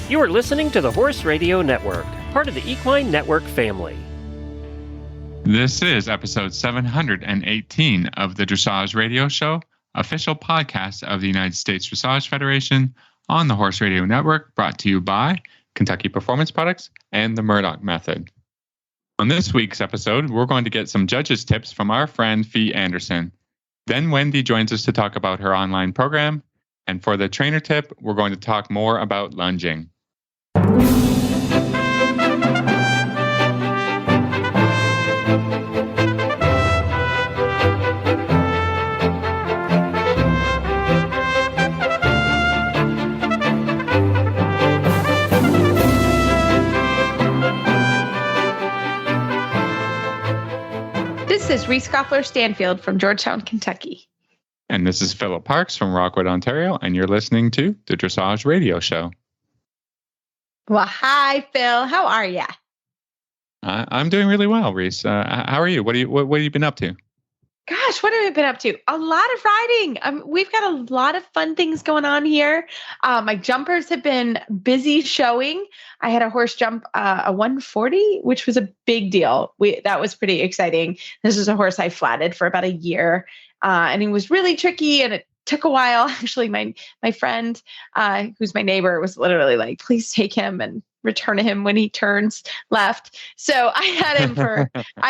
You are listening to the Horse Radio Network, part of the Equine Network family. This is episode 718 of the Dressage Radio Show, official podcast of the United States Dressage Federation on the Horse Radio Network, brought to you by Kentucky Performance Products and the Murdoch Method. On this week's episode, we're going to get some judges' tips from our friend Fie Anderson. Then Wendy joins us to talk about her online program. And for the trainer tip, we're going to talk more about lunging. This is Reese Koffler-Stanfield from Georgetown, Kentucky. And this is Philip Parks from Rockwood, Ontario, and you're listening to the Dressage Radio Show. Well, hi, Phil. How are you? I'm doing really well, Reese. How are you? What have you been up to? Gosh, what have I been up to? A lot of riding. We've got a lot of fun things going on here. My jumpers have been busy showing. I had a horse jump a 140, which was a big deal. That was pretty exciting. This is a horse I flatted for about a year, and he was really tricky, and it took a while. Actually, my friend, who's my neighbor, was literally like, "Please take him and return him when he turns left." So I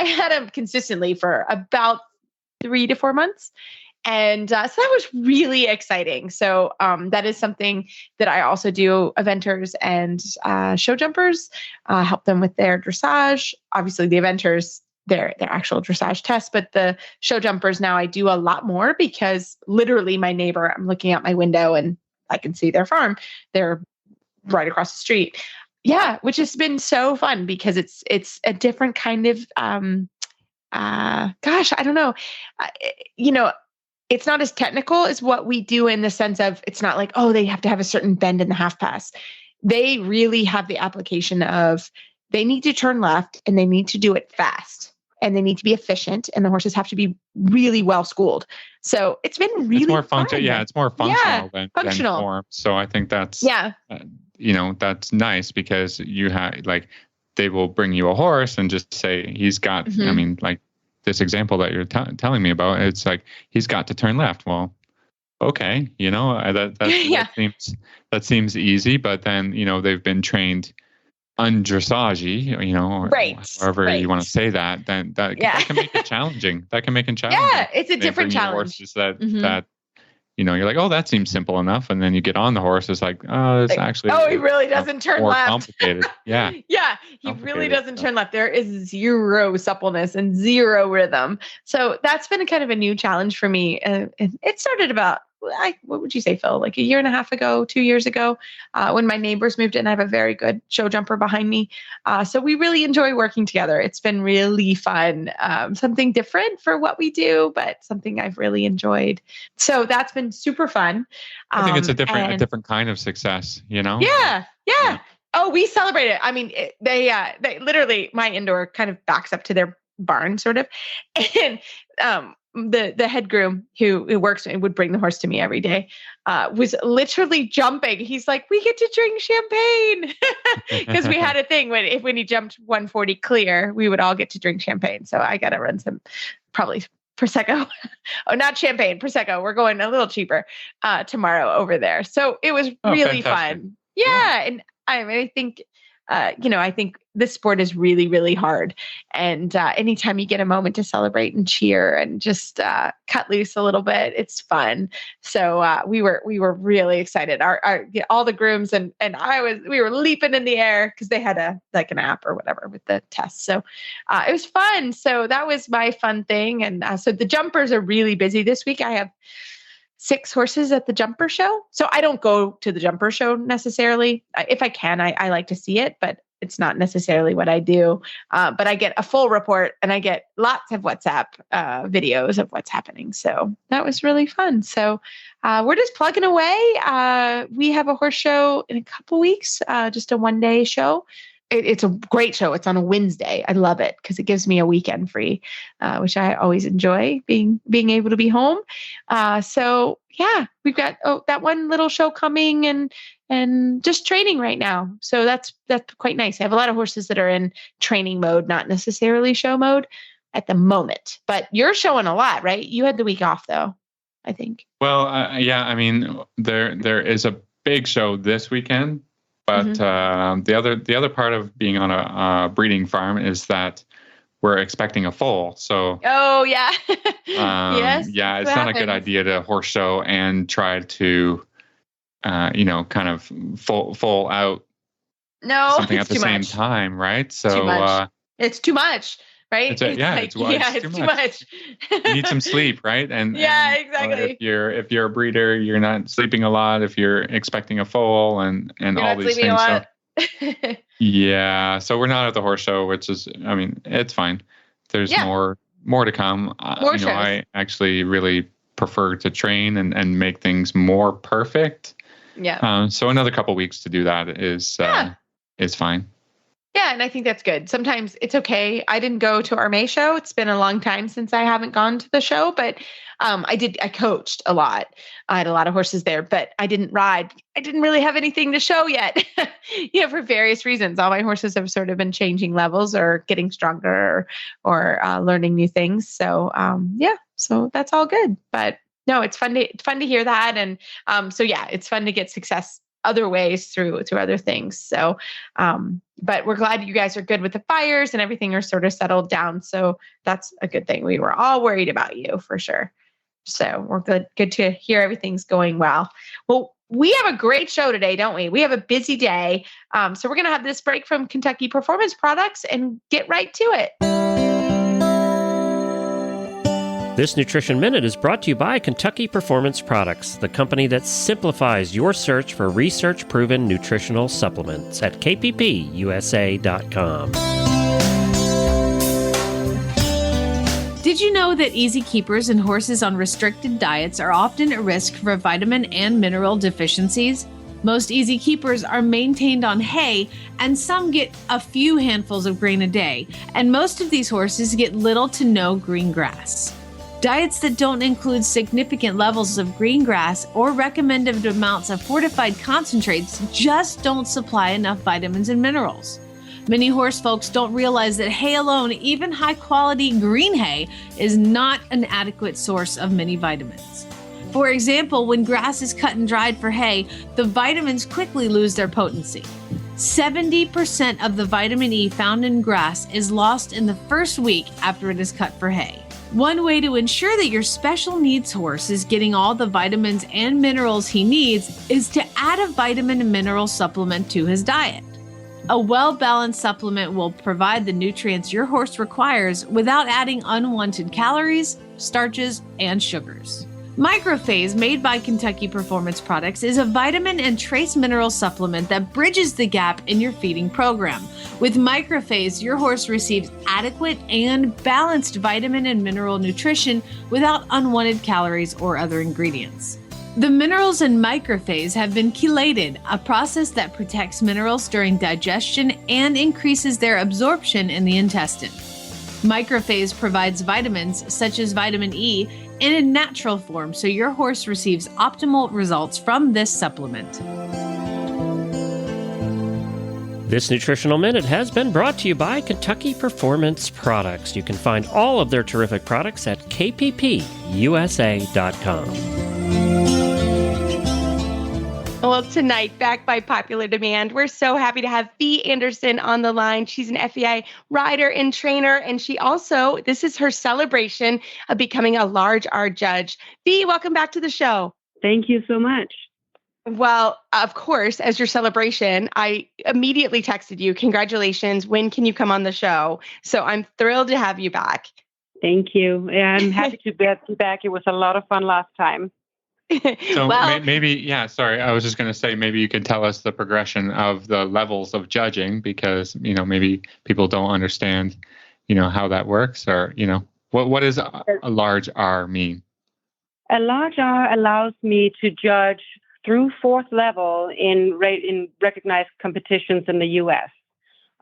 had him consistently for about 3 to 4 months. And so that was really exciting. So that is something that I also do. Eventers and show jumpers, help them with their dressage. Obviously the eventers, their actual dressage tests, but the show jumpers now I do a lot more because literally my neighbor, I'm looking out my window and I can see their farm. They're right across the street. Yeah, which has been so fun because it's a different kind of gosh, I don't know. It's not as technical as what we do in the sense of it's not like, oh, they have to have a certain bend in the half pass. They really have the application of they need to turn left and they need to do it fast and they need to be efficient and the horses have to be really well schooled. So it's been really it's more fun. Yeah, it's more functional than form. So I think that's that's nice because you have they will bring you a horse and just say he's got. I mean, like this example that you're telling me about, it's like he's got to turn left. Well, okay, that seems easy, but then they've been trained undressage, or however you want to say that. Then that can make it challenging. That can make it challenging. Yeah, it's a different challenge. Horses that you're like, oh, that seems simple enough. And then you get on the horse, it's like, oh, it's actually. Oh, he really doesn't turn more left. Complicated. Yeah. Yeah, he really doesn't turn left. There is zero suppleness and zero rhythm. So that's been kind of a new challenge for me. And it started about, what would you say, Phil? Like a year and a half ago, 2 years ago, when my neighbors moved in. I have a very good show jumper behind me. So we really enjoy working together. It's been really fun. Something different for what we do, but something I've really enjoyed. So that's been super fun. I think it's a different kind of success, Yeah. Oh, we celebrate it. I mean, they literally, my indoor kind of backs up to their barn sort of. And, the head groom who works and would bring the horse to me every day, was literally jumping. He's like, we get to drink champagne because we had a thing when he jumped 140 clear, we would all get to drink champagne. So I got to run some probably Prosecco. Oh, not champagne, Prosecco. We're going a little cheaper tomorrow over there. So it was really fun. Yeah. And I think, I think this sport is really, really hard. And anytime you get a moment to celebrate and cheer and just cut loose a little bit, it's fun. So we were really excited. All the grooms and we were leaping in the air because they had an app or whatever with the test. So it was fun. So that was my fun thing. And so the jumpers are really busy this week. I have 6 horses at the jumper show. So I don't go to the jumper show necessarily. If I can, I like to see it, but it's not necessarily what I do. But I get a full report and I get lots of WhatsApp videos of what's happening. So that was really fun. So we're just plugging away. We have a horse show in a couple weeks, just a one-day show. it's a great show. It's on a Wednesday. I love it because it gives me a weekend free, which I always enjoy being able to be home. So yeah, we've got that one little show coming and just training right now. So that's quite nice. I have a lot of horses that are in training mode, not necessarily show mode at the moment. But you're showing a lot, right? You had the week off though, I think. Well, yeah. I mean, there is a big show this weekend. But the other part of being on a breeding farm is that we're expecting a foal. So yeah, yes, yeah, it's not a good idea to horse show and try to kind of foal out something at the same time, right? So it's too much. Right? It's too much. You need some sleep, right? And exactly. If you're a breeder, you're not sleeping a lot. If you're expecting a foal and all these things, so we're not at the horse show, which is, I mean, it's fine. There's more to come. I actually really prefer to train and make things more perfect. Yeah. So another couple weeks to do that is fine. Yeah, and I think that's good. Sometimes it's okay. I didn't go to our May show. It's been a long time since I haven't gone to the show, but I coached a lot. I had a lot of horses there, but I didn't ride. I didn't really have anything to show yet, for various reasons. All my horses have sort of been changing levels or getting stronger or learning new things. So, so that's all good. But no, it's fun to hear that. And it's fun to get success other ways through other things. So, but we're glad you guys are good with the fires and everything are sort of settled down. So that's a good thing. We were all worried about you for sure. So we're good to hear everything's going well. Well, we have a great show today, don't we? We have a busy day. So we're going to have this break from Kentucky Performance Products and get right to it. This Nutrition Minute is brought to you by Kentucky Performance Products, the company that simplifies your search for research-proven nutritional supplements at kppusa.com. Did you know that easy keepers and horses on restricted diets are often at risk for vitamin and mineral deficiencies? Most easy keepers are maintained on hay, and some get a few handfuls of grain a day, and most of these horses get little to no green grass. Diets that don't include significant levels of green grass or recommended amounts of fortified concentrates just don't supply enough vitamins and minerals. Many horse folks don't realize that hay alone, even high-quality green hay, is not an adequate source of many vitamins. For example, when grass is cut and dried for hay, the vitamins quickly lose their potency. 70% of the vitamin E found in grass is lost in the first week after it is cut for hay. One way to ensure that your special needs horse is getting all the vitamins and minerals he needs is to add a vitamin and mineral supplement to his diet. A well-balanced supplement will provide the nutrients your horse requires without adding unwanted calories, starches, and sugars. Microphase, made by Kentucky Performance Products, is a vitamin and trace mineral supplement that bridges the gap in your feeding program. With Microphase, your horse receives adequate and balanced vitamin and mineral nutrition without unwanted calories or other ingredients. The minerals in Microphase have been chelated, a process that protects minerals during digestion and increases their absorption in the intestine. Microphase provides vitamins, such as vitamin E, in a natural form, so your horse receives optimal results from this supplement. This Nutritional Minute has been brought to you by Kentucky Performance Products. You can find all of their terrific products at kppusa.com. Well, tonight, back by popular demand, we're so happy to have Fie Anderson on the line. She's an FEI rider and trainer, and this is her celebration of becoming a large R judge. Fie, welcome back to the show. Thank you so much. Well, of course, as your celebration, I immediately texted you, congratulations, when can you come on the show? So I'm thrilled to have you back. Thank you. Yeah, I'm happy to be back. It was a lot of fun last time. So maybe, sorry, I was just going to say, maybe you could tell us the progression of the levels of judging, because, maybe people don't understand, how that works, or, what does a large R mean? A large R allows me to judge through fourth level in recognized competitions in the U.S.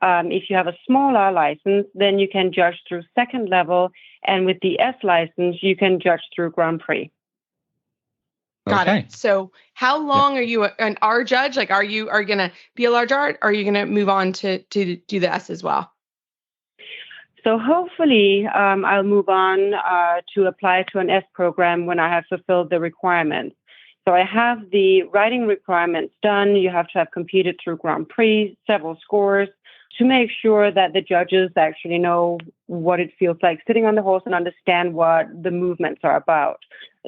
If you have a small R license, then you can judge through second level. And with the S license, you can judge through Grand Prix. Got Okay. it. So how long are you an R judge? Like, are you going to be a large R? Or are you going to move on to do the S as well? So hopefully I'll move on to apply to an S program when I have fulfilled the requirements. So I have the writing requirements done. You have to have competed through Grand Prix, several scores, to make sure that the judges actually know what it feels like sitting on the horse and understand what the movements are about.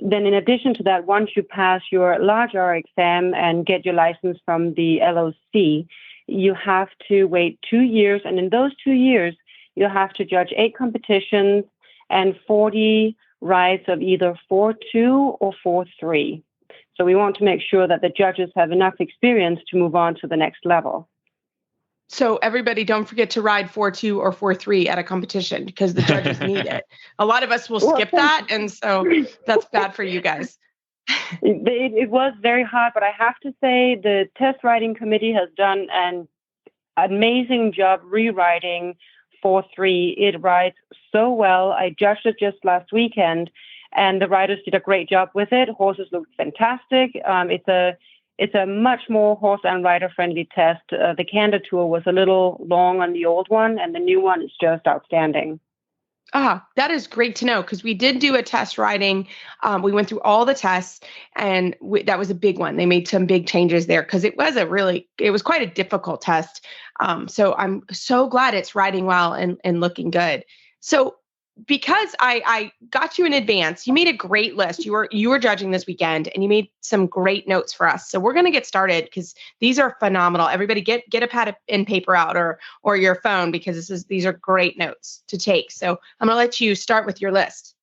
Then in addition to that, once you pass your large R exam and get your license from the LOC, you have to wait 2 years. And in those 2 years, you'll have to judge 8 competitions and 40 rides of either 4-2 or 4-3. So we want to make sure that the judges have enough experience to move on to the next level. So everybody, don't forget to ride 4-2 or 4-3 at a competition because the judges need it. A lot of us will skip that, and so that's bad for you guys. It was very hard, but I have to say the test writing committee has done an amazing job rewriting 4-3. It rides so well. I judged it just last weekend, and the riders did a great job with it. Horses looked fantastic. It's a much more horse and rider friendly test. The Canada Tour was a little long on the old one, and the new one is just outstanding. That is great to know because we did do a test riding. We went through all the tests, and that was a big one. They made some big changes there because it was quite a difficult test. So I'm so glad it's riding well and looking good. So because I got you in advance, you made a great list. You were judging this weekend, and you made some great notes for us. So we're going to get started because these are phenomenal. Everybody get a pad and paper out or your phone because these are great notes to take. So I'm going to let you start with your list.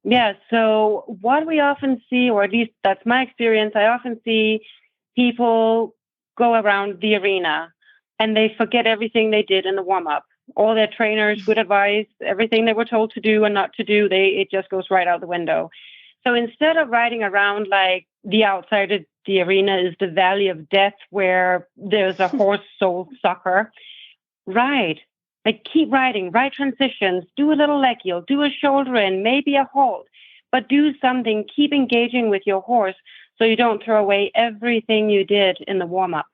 Yeah. So what we often see, or at least that's my experience, I often see people go around the arena and they forget everything they did in the warm-up. All their trainers, good advice, everything they were told to do and not to do, it just goes right out the window. So instead of riding around like the outside of the arena is the valley of death where there's a horse soul sucker, ride. Like keep riding, ride transitions, do a little leg heel, do a shoulder in, maybe a hold, but do something, keep engaging with your horse so you don't throw away everything you did in the warm-up.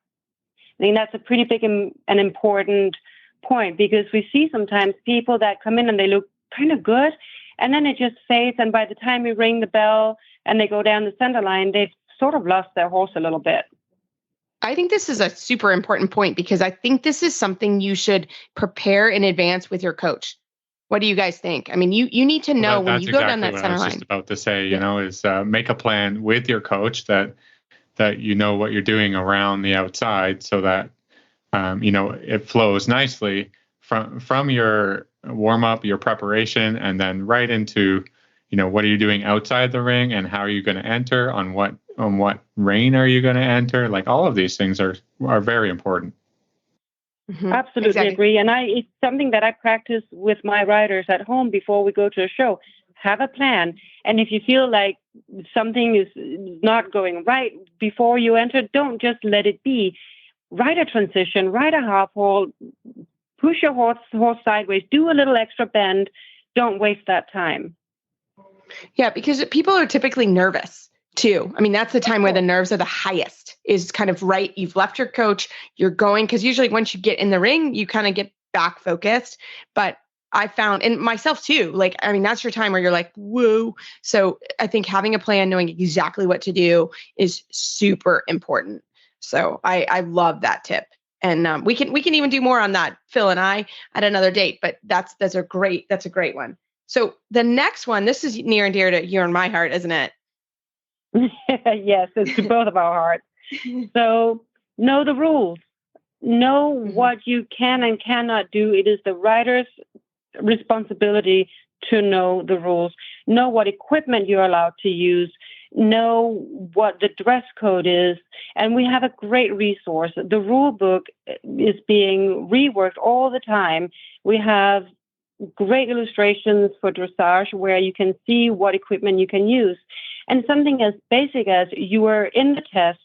I think that's a pretty big and important point because we see sometimes people that come in and they look kind of good and then it just fades, and by the time we ring the bell and they go down the center line, they've sort of lost their horse a little bit. I think this is a super important point because I think this is something you should prepare in advance with your coach. What do you guys think? I mean, you need to know when you go down that center line. That's exactly what I was just about to say, is make a plan with your coach that you know what you're doing around the outside so that it flows nicely from your warm up, your preparation, and then right into, what are you doing outside the ring and how are you going to enter, on what rein are you going to enter? Like all of these things are very important. Mm-hmm. Absolutely agree. And it's something that I practice with my riders at home before we go to a show. Have a plan. And if you feel like something is not going right before you enter, don't just let it be. Ride a transition, ride a half hold, push your horse sideways, do a little extra bend. Don't waste that time. Yeah, because people are typically nervous too. I mean, that's the time where the nerves are the highest, is kind of right. You've left your coach, you're going, because usually once you get in the ring, you kind of get back focused. But I found, and myself too, that's your time where you're like, whoa. So I think having a plan, knowing exactly what to do is super important. So I love that tip. And we can even do more on that, Phil and I, at another date, but that's a great one. So the next one, this is near and dear to your and my heart, isn't it? Yes, it's to both of our hearts. So know the rules. Know what you can and cannot do. It is the rider's responsibility to know the rules. Know what equipment you're allowed to use. Know what the dress code is. And we have a great resource. The rule book is being reworked all the time. We have great illustrations for dressage where you can see what equipment you can use. And something as basic as you were in the test,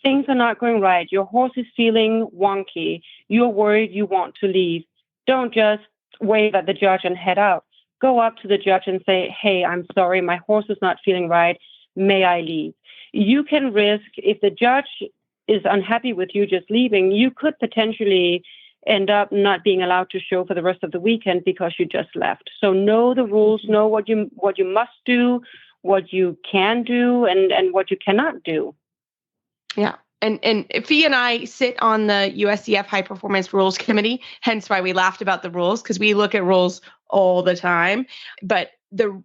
things are not going right, your horse is feeling wonky, you're worried, you want to leave, don't just wave at the judge and head out. Go up to the judge and say, hey, I'm sorry, my horse is not feeling right. May I leave? You can risk, if the judge is unhappy with you just leaving, you could potentially end up not being allowed to show for the rest of the weekend because you just left. So know the rules, know what you must do, what you can do, and what you cannot do. Yeah. And Fie and I sit on the USEF High Performance Rules Committee, hence why we laughed about the rules, because we look at rules all the time. But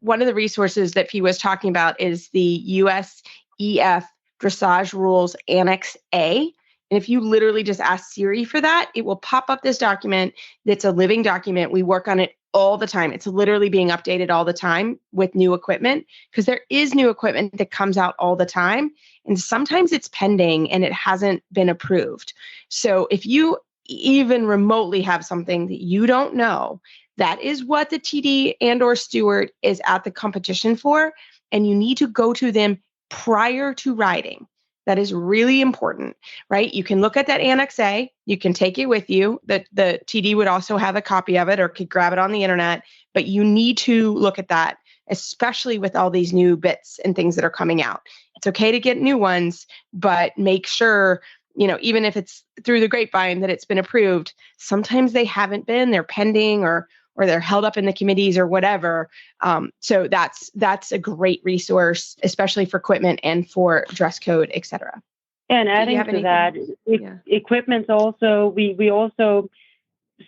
one of the resources that Fie was talking about is the USEF Dressage Rules Annex A. And if you literally just ask Siri for that, it will pop up this document that's a living document. We work on it all the time. It's literally being updated all the time with new equipment, because there is new equipment that comes out all the time. And sometimes it's pending and it hasn't been approved. So if you even remotely have something that you don't know, that is what the TD and or steward is at the competition for. And you need to go to them prior to riding. That is really important, right? You can look at that Annex A. You can take it with you. The TD would also have a copy of it or could grab it on the internet. But you need to look at that, especially with all these new bits and things that are coming out. It's okay to get new ones, but make sure, even if it's through the grapevine that it's been approved, sometimes they haven't been, they're pending or they're held up in the committees or whatever. So that's a great resource, especially for equipment and for dress code, et cetera. And adding to that, equipment's also, we also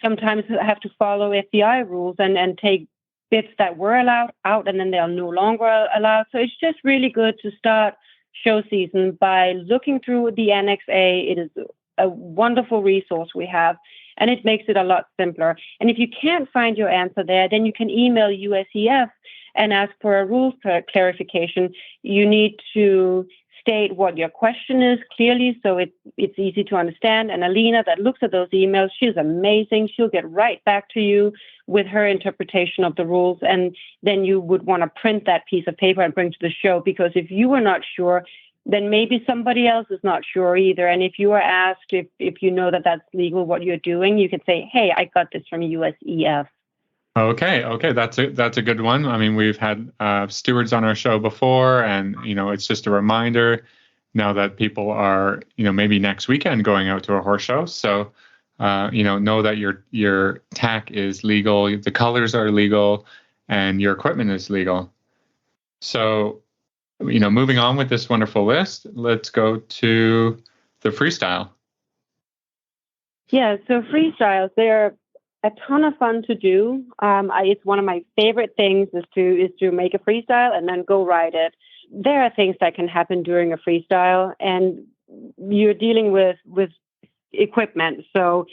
sometimes have to follow FBI rules and take bits that were allowed out and then they are no longer allowed. So it's just really good to start show season by looking through the Annex A. It is a wonderful resource we have, and it makes it a lot simpler. And if you can't find your answer there, then you can email USEF and ask for a rules clarification. You need to state what your question is clearly so it's easy to understand. And Alina that looks at those emails, she's amazing. She'll get right back to you with her interpretation of the rules. And then you would want to print that piece of paper and bring to the show, because if you were not sure, then maybe somebody else is not sure either. And if you are asked if you know that that's legal, what you're doing, you could say, hey, I got this from USEF. Okay, that's a good one. I mean, we've had stewards on our show before, and it's just a reminder now that people are maybe next weekend going out to a horse show. So know that your tack is legal, the colors are legal, and your equipment is legal. So moving on with this wonderful list, let's go to the freestyle. Yeah, so freestyles, they're a ton of fun to do. It's one of my favorite things is to make a freestyle and then go ride it. There are things that can happen during a freestyle, and you're dealing with equipment. So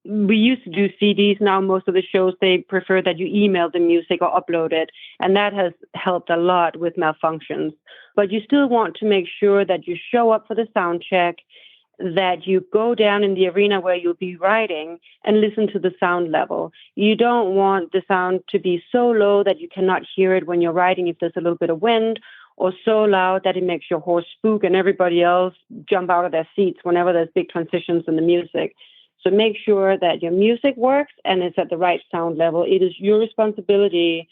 we used to do CDs. Now most of the shows, they prefer that you email the music or upload it, and that has helped a lot with malfunctions. But you still want to make sure that you show up for the sound check, that you go down in the arena where you'll be riding and listen to the sound level. You don't want the sound to be so low that you cannot hear it when you're riding if there's a little bit of wind, or so loud that it makes your horse spook and everybody else jump out of their seats whenever there's big transitions in the music. So make sure that your music works and it's at the right sound level. It is your responsibility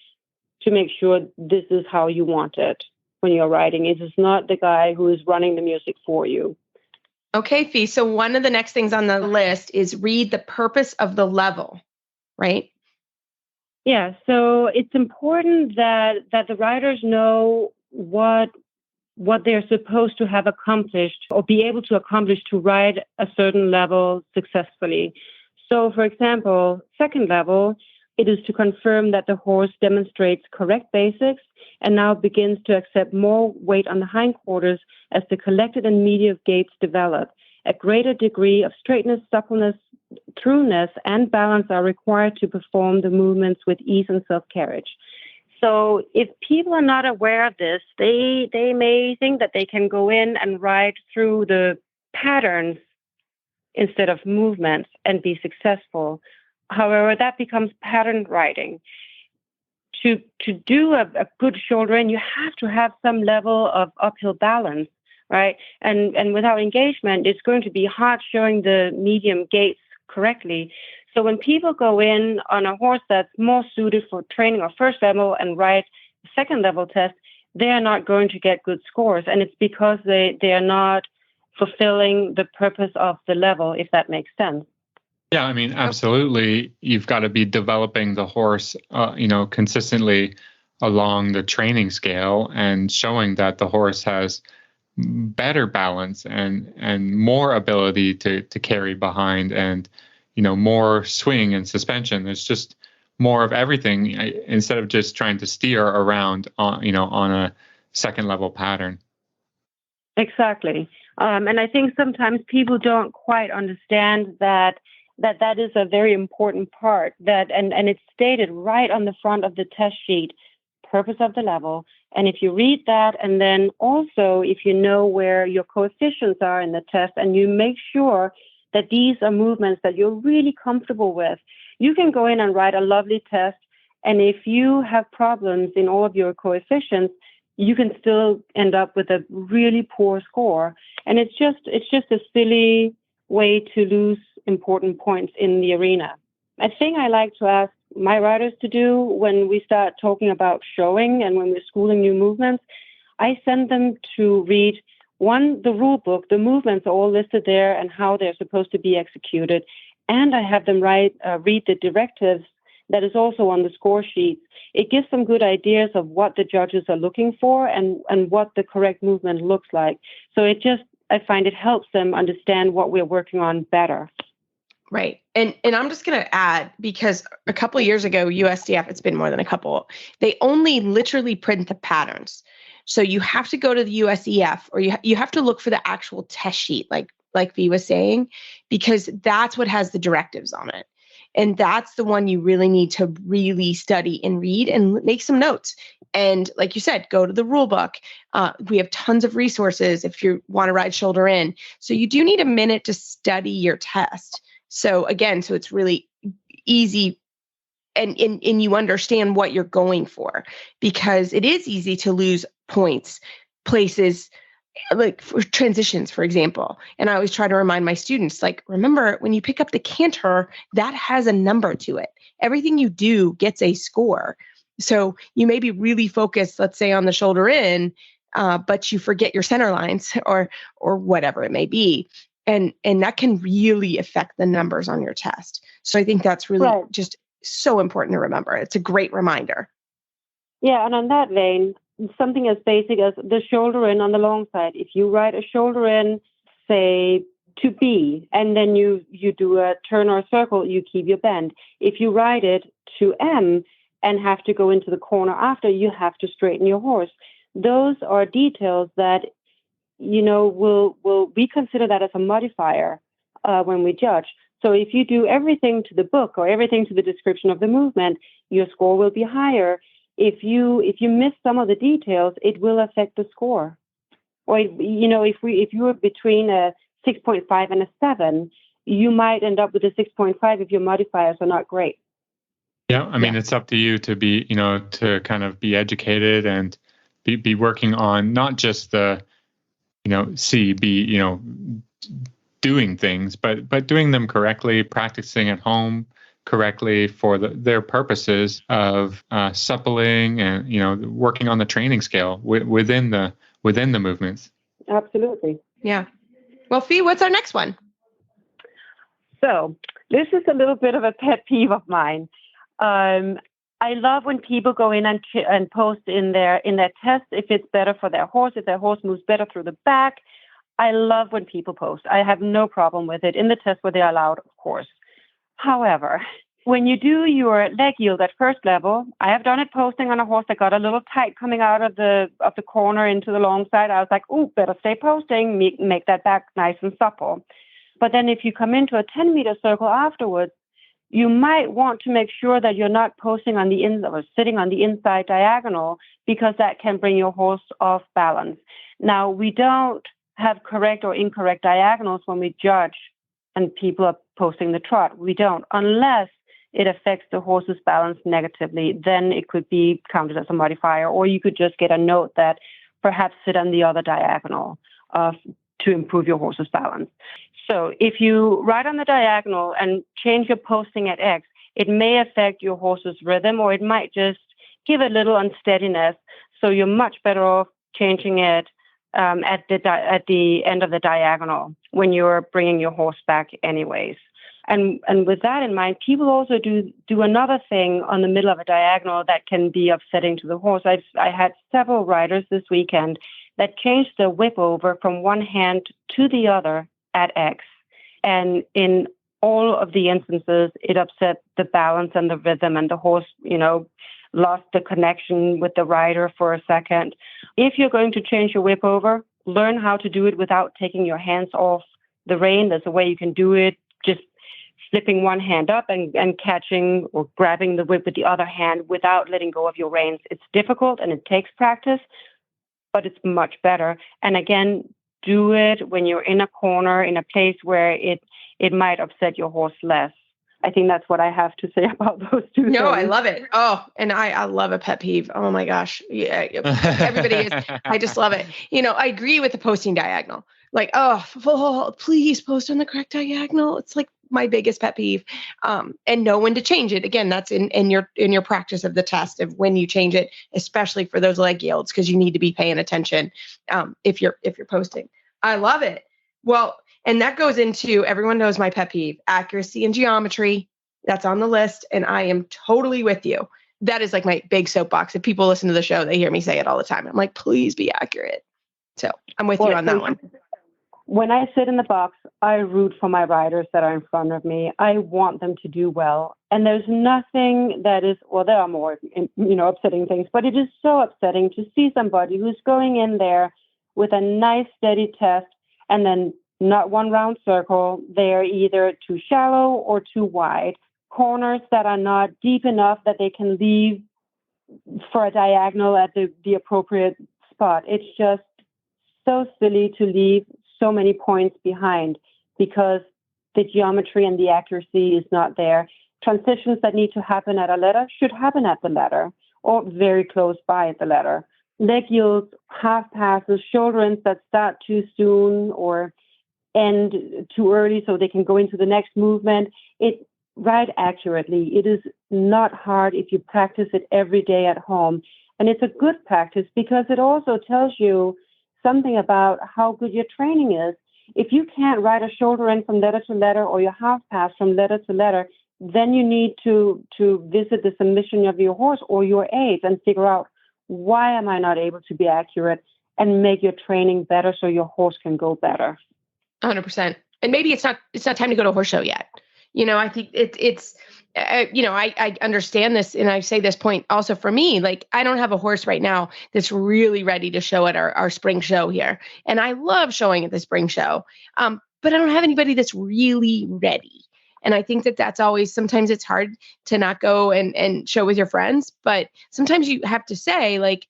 to make sure this is how you want it when you're riding. It is not the guy who is running the music for you. Okay, Fie. So one of the next things on the list is read the purpose of the level, right? Yeah, so it's important that the riders know what they're supposed to have accomplished or be able to accomplish to ride a certain level successfully. So, for example, second level, it is to confirm that the horse demonstrates correct basics and now begins to accept more weight on the hindquarters as the collected and medial gaits develop. A greater degree of straightness, suppleness, trueness, and balance are required to perform the movements with ease and self-carriage. So if people are not aware of this, they may think that they can go in and ride through the patterns instead of movements and be successful. However, that becomes pattern riding. To do a good shoulder in, you have to have some level of uphill balance. right? And without engagement, it's going to be hard showing the medium gaits correctly. So when people go in on a horse that's more suited for training or first level and ride the second level test, they are not going to get good scores. And it's because they are not fulfilling the purpose of the level, if that makes sense. Yeah, I mean, absolutely. You've got to be developing the horse, consistently along the training scale and showing that the horse has better balance and more ability to carry behind and, more swing and suspension. There's just more of everything instead of just trying to steer around on a second level pattern. Exactly. And I think sometimes people don't quite understand that is a very important part, and it's stated right on the front of the test sheet, purpose of the level. And if you read that, and then also if you know where your coefficients are in the test, and you make sure that these are movements that you're really comfortable with, you can go in and write a lovely test. And if you have problems in all of your coefficients, you can still end up with a really poor score. And it's just a silly way to lose important points in the arena. A thing I like to ask my riders to do when we start talking about showing and when we're schooling new movements, I send them to read the rule book. The movements are all listed there and how they're supposed to be executed. And I have them read the directives that is also on the score sheets. It gives them good ideas of what the judges are looking for and what the correct movement looks like. So I find it helps them understand what we're working on better. Right. And I'm just going to add, because a couple of years ago, USDF, it's been more than a couple, they only literally print the patterns. So you have to go to the USEF, or you have to look for the actual test sheet, like Fie was saying, because that's what has the directives on it. And that's the one you really need to really study and read and make some notes. And like you said, go to the rule book. We have tons of resources if you want to ride shoulder in. So you do need a minute to study your test. So again, so it's really easy and you understand what you're going for, because it is easy to lose points, places, like for transitions, for example. And I always try to remind my students, remember when you pick up the canter, that has a number to it. Everything you do gets a score. So you may be really focused, let's say, on the shoulder in, but you forget your center lines or whatever it may be. And that can really affect the numbers on your test. So I think that's really just so important to remember. It's a great reminder. Yeah, and on that vein, something as basic as the shoulder in on the long side. If you ride a shoulder in, say, to B, and then you do a turn or a circle, you keep your bend. If you ride it to M and have to go into the corner after, you have to straighten your horse. Those are details that we consider that as a modifier when we judge. So if you do everything to the book or everything to the description of the movement, your score will be higher. If you miss some of the details, it will affect the score. Or if you are between a 6.5 and a 7, you might end up with a 6.5 if your modifiers are not great. Yeah, I mean, it's up to you to be, to kind of be educated and be working on not just the doing things, but doing them correctly, practicing at home correctly for their purposes of suppling and working on the training scale within the movements. Absolutely. Yeah. Well, Fie, what's our next one? So this is a little bit of a pet peeve of mine. I love when people go in and post in their test if it's better for their horse, if their horse moves better through the back. I love when people post. I have no problem with it in the test where they're allowed, of course. However, when you do your leg yield at first level, I have done it posting on a horse that got a little tight coming out of the corner into the long side. I was like, ooh, better stay posting, make that back nice and supple. But then if you come into a 10-meter circle afterwards, you might want to make sure that you're not posting on the inside or sitting on the inside diagonal, because that can bring your horse off balance. Now, we don't have correct or incorrect diagonals when we judge and people are posting the trot. We don't, unless it affects the horse's balance negatively. Then it could be counted as a modifier, or you could just get a note that perhaps sit on the other diagonal to improve your horse's balance. So if you ride on the diagonal and change your posting at X, it may affect your horse's rhythm, or it might just give a little unsteadiness. So you're much better off changing it at the end of the diagonal when you're bringing your horse back anyways. And with that in mind, people also do another thing on the middle of a diagonal that can be upsetting to the horse. I had several riders this weekend that changed the whip over from one hand to the other at X. And in all of the instances, it upset the balance and the rhythm, and the horse, lost the connection with the rider for a second. If you're going to change your whip over, learn how to do it without taking your hands off the rein. There's a way you can do it, just slipping one hand up and catching or grabbing the whip with the other hand without letting go of your reins. It's difficult and it takes practice, but it's much better. And again, do it when you're in a corner, in a place where it might upset your horse less. I think that's what I have to say about those two things. No, I love it. Oh, and I love a pet peeve. Oh my gosh. Yeah, everybody is. I just love it. I agree with the posting diagonal. Like, oh, please post on the correct diagonal. It's like my biggest pet peeve. And know when to change it. Again, that's in your practice of the test of when you change it, especially for those leg yields, because you need to be paying attention if you're posting. I love it. Well, and that goes into, everyone knows my pet peeve, accuracy and geometry. That's on the list. And I am totally with you. That is like my big soapbox. If people listen to the show, they hear me say it all the time. I'm like, please be accurate. So I'm with you on that one. When I sit in the box, I root for my riders that are in front of me. I want them to do well. And there's nothing that is, well, there are more, upsetting things, but it is so upsetting to see somebody who's going in there with a nice, steady test and then not one round circle. They're either too shallow or too wide. Corners that are not deep enough that they can leave for a diagonal at the appropriate spot. It's just so silly to leave so many points behind because the geometry and the accuracy is not there. Transitions that need to happen at a letter should happen at the letter or very close by at the letter. Leg yields, half passes, shoulder ins that start too soon or end too early so they can go into the next movement. Ride accurately. It is not hard if you practice it every day at home. And it's a good practice because it also tells you something about how good your training is. If you can't ride a shoulder in from letter to letter or your half pass from letter to letter, then you need to visit the submission of your horse or your aids and figure out, why am I not able to be accurate, and make your training better so your horse can go better. 100%. And maybe it's not time to go to a horse show yet. I think I understand this, and I say this point also for me, like I don't have a horse right now that's really ready to show at our spring show here. And I love showing at the spring show. But I don't have anybody that's really ready. And I think that's always, sometimes it's hard to not go and show with your friends, but sometimes you have to say like,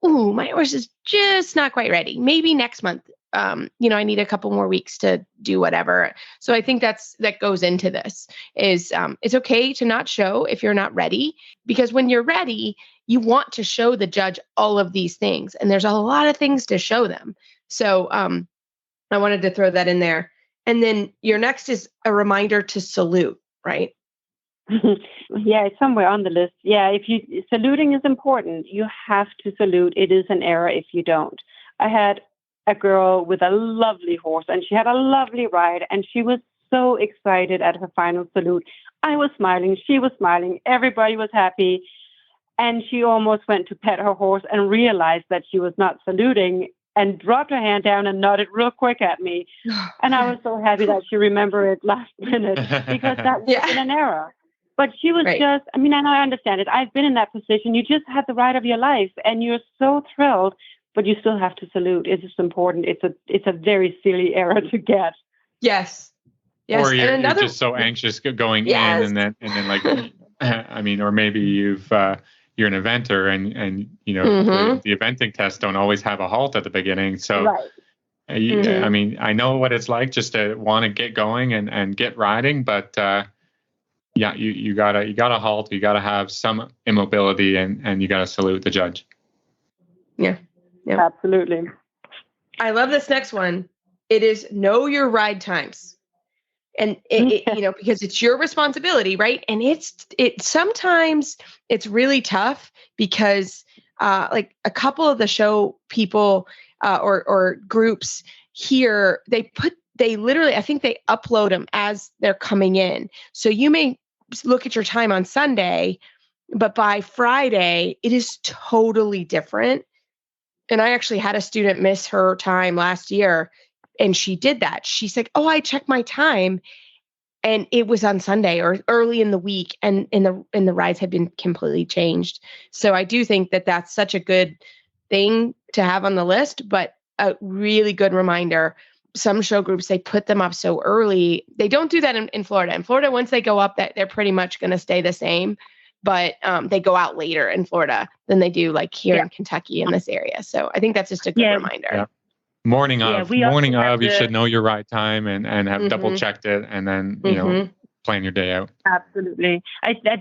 ooh, my horse is just not quite ready. Maybe next month. I need a couple more weeks to do whatever. So I think that goes into this is it's okay to not show if you're not ready, because when you're ready, you want to show the judge all of these things. And there's a lot of things to show them. So I wanted to throw that in there. And then your next is a reminder to salute, right? Yeah, it's somewhere on the list. Yeah, saluting is important. You have to salute. It is an error if you don't. I had a girl with a lovely horse, and she had a lovely ride, and she was so excited at her final salute. I was smiling, she was smiling, everybody was happy, and she almost went to pet her horse and realized that she was not saluting and dropped her hand down and nodded real quick at me. And I was so happy that she remembered it last minute, because that was an error. But she was just, and I understand it. I've been in that position. You just had the ride of your life, and you're so thrilled, but you still have to salute. It's just important. It's a very silly error to get. Yes. Or you're just so anxious going in, and then like, or maybe you're an eventer, and the eventing tests don't always have a halt at the beginning. So, I know what it's like just to want to get going and get riding, but you gotta halt. You gotta have some immobility, and you gotta salute the judge. Yeah. Yep. Absolutely. I love this next one. It is know your ride times. And because it's your responsibility, right? And sometimes it's really tough because like a couple of the show people or groups here, they literally, I think they upload them as they're coming in. So you may look at your time on Sunday, but by Friday, it is totally different. And I actually had a student miss her time last year, and she did that. She's like, "Oh, I checked my time, and it was on Sunday or early in the week, and the rides had been completely changed." So I do think that that's such a good thing to have on the list, but a really good reminder. Some show groups, they put them up so early. They don't do that in Florida. In Florida, once they go up, that they're pretty much going to stay the same. But they go out later in Florida than they do like here in Kentucky in this area. So I think that's just a good reminder. Yeah. Morning of, you should know your ride time and have double checked it, and then plan your day out. Absolutely.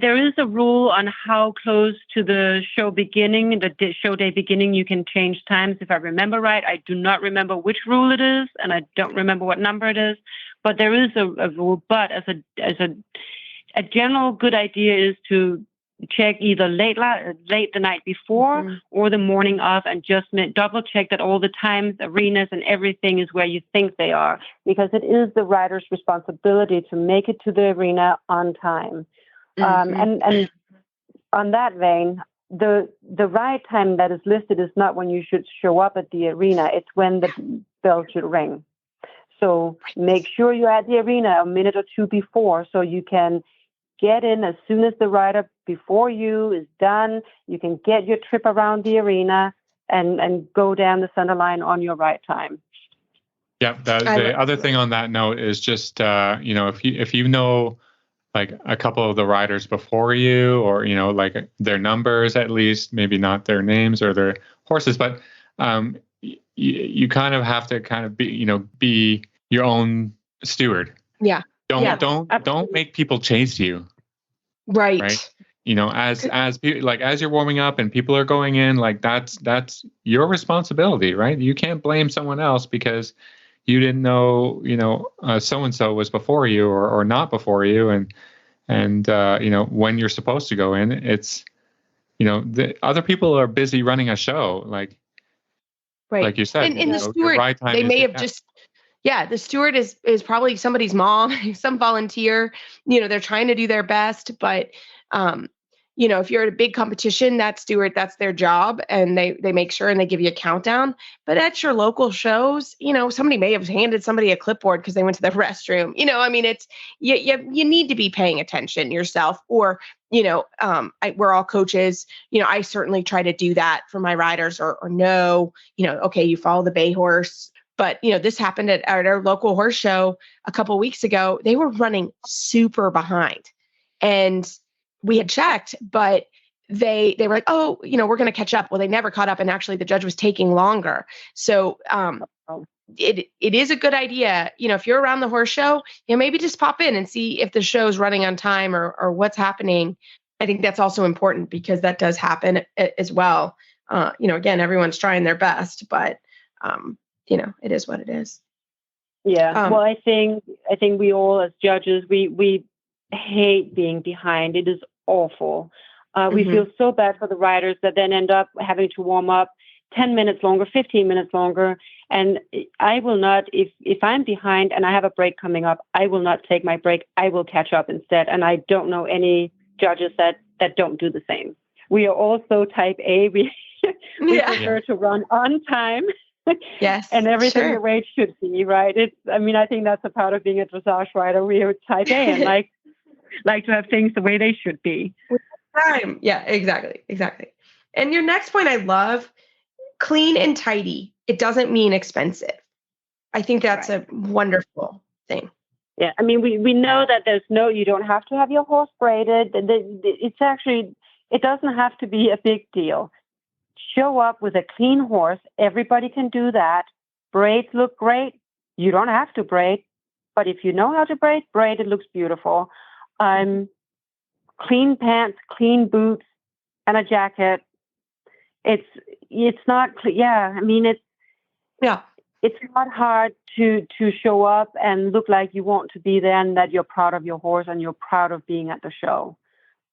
There is a rule on how close to the show beginning, the show day beginning, you can change times. If I remember right, I do not remember which rule it is, and I don't remember what number it is. But there is a rule. But as a general good idea is to check either late the night before or the morning of, and just double check that all the times, arenas, and everything is where you think they are, because it is the rider's responsibility to make it to the arena on time. And on that vein, the ride time that is listed is not when you should show up at the arena. It's when the bell should ring. So make sure you're at the arena a minute or two before, so you can get in as soon as the rider before you is done. You can get your trip around the arena and go down the center line on your ride time. Yeah. The other thing on that note is just, if you know like a couple of the riders before you, or, like their numbers, at least, maybe not their names or their horses, but you kind of have to kind of be your own steward. Yeah. Don't make people chase you. Right. As people, like, as you're warming up and people are going in, like that's your responsibility, right? You can't blame someone else because you didn't know, so-and-so was before you or not before you. And when you're supposed to go in, it's, the other people are busy running a show. Like you said, and the steward, they may have just, the steward is probably somebody's mom, some volunteer, they're trying to do their best, but, if you're at a big competition, that steward, that's their job, and they make sure and they give you a countdown. But at your local shows, somebody may have handed somebody a clipboard because they went to the restroom. It's, you need to be paying attention yourself, or, we're all coaches. I certainly try to do that for my riders, or know, okay, you follow the bay horse. But, this happened at our local horse show a couple of weeks ago. They were running super behind, and we had checked, but they were like, "Oh, we're going to catch up." Well, they never caught up, and actually the judge was taking longer. So it is a good idea, if you're around the horse show, maybe just pop in and see if the show's running on time or what's happening. I think that's also important, because that does happen as well. Again, everyone's trying their best, but it is what it is. Yeah. Well, I think we all, as judges, we hate being behind. It is awful. We feel so bad for the riders that then end up having to warm up 10 minutes longer, 15 minutes longer. And I will not, if I'm behind and I have a break coming up, I will not take my break. I will catch up instead. And I don't know any judges that don't do the same. We are also type A. We prefer to run on time. Yes. And everything the way it should be, right? I think that's a part of being a dressage rider. We are type A and like to have things the way they should be. Time. Yeah, exactly. And your next point I love, clean and tidy. It doesn't mean expensive. I think that's a wonderful thing. Yeah. We know that you don't have to have your horse braided. It doesn't have to be a big deal. Show up with a clean horse. Everybody can do that. Braids look great. You don't have to braid, but if you know how to braid, it looks beautiful. Clean pants, clean boots, and a jacket. it's not, I mean, it's not hard to show up and look like you want to be there and that you're proud of your horse and you're proud of being at the show.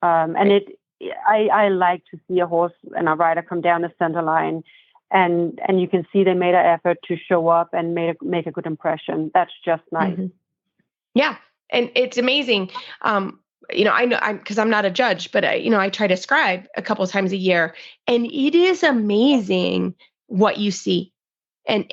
I like to see a horse and a rider come down the center line and you can see they made an effort to show up and make a good impression. That's just nice. Mm-hmm. Yeah. And it's amazing. I know because I'm not a judge, but I try to scribe a couple of times a year, and it is amazing what you see and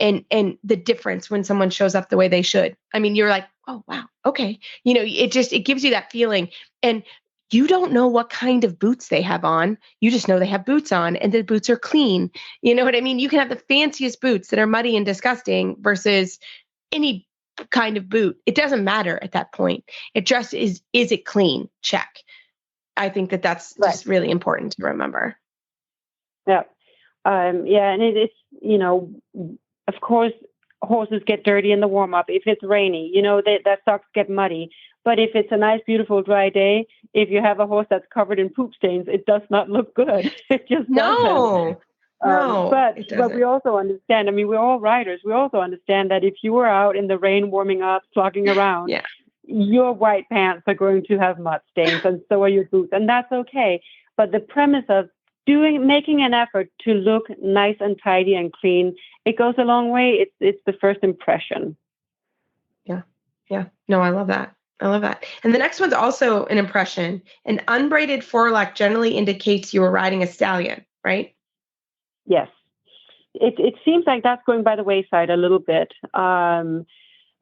the difference when someone shows up the way they should. I mean, you're like, oh, wow. Okay. It gives you that feeling, and you don't know what kind of boots they have on. You just know they have boots on and the boots are clean. You know what I mean? You can have the fanciest boots that are muddy and disgusting versus any kind of boot. It doesn't matter at that point. It just is it clean? Check. I think that's just really important to remember. Yeah. And it's, of course, horses get dirty in the warm-up. If it's rainy, that socks get muddy. But if it's a nice, beautiful, dry day, if you have a horse that's covered in poop stains, it does not look good. It just doesn't. But we also understand, I mean, we're all riders. We also understand that if you were out in the rain warming up, slogging around, your white pants are going to have mud stains and so are your boots. And that's okay. But the premise of making an effort to look nice and tidy and clean, it goes a long way. It's the first impression. Yeah. Yeah. No, I love that. And the next one's also an impression. An unbraided forelock generally indicates you are riding a stallion, right? Yes. It seems like that's going by the wayside a little bit. As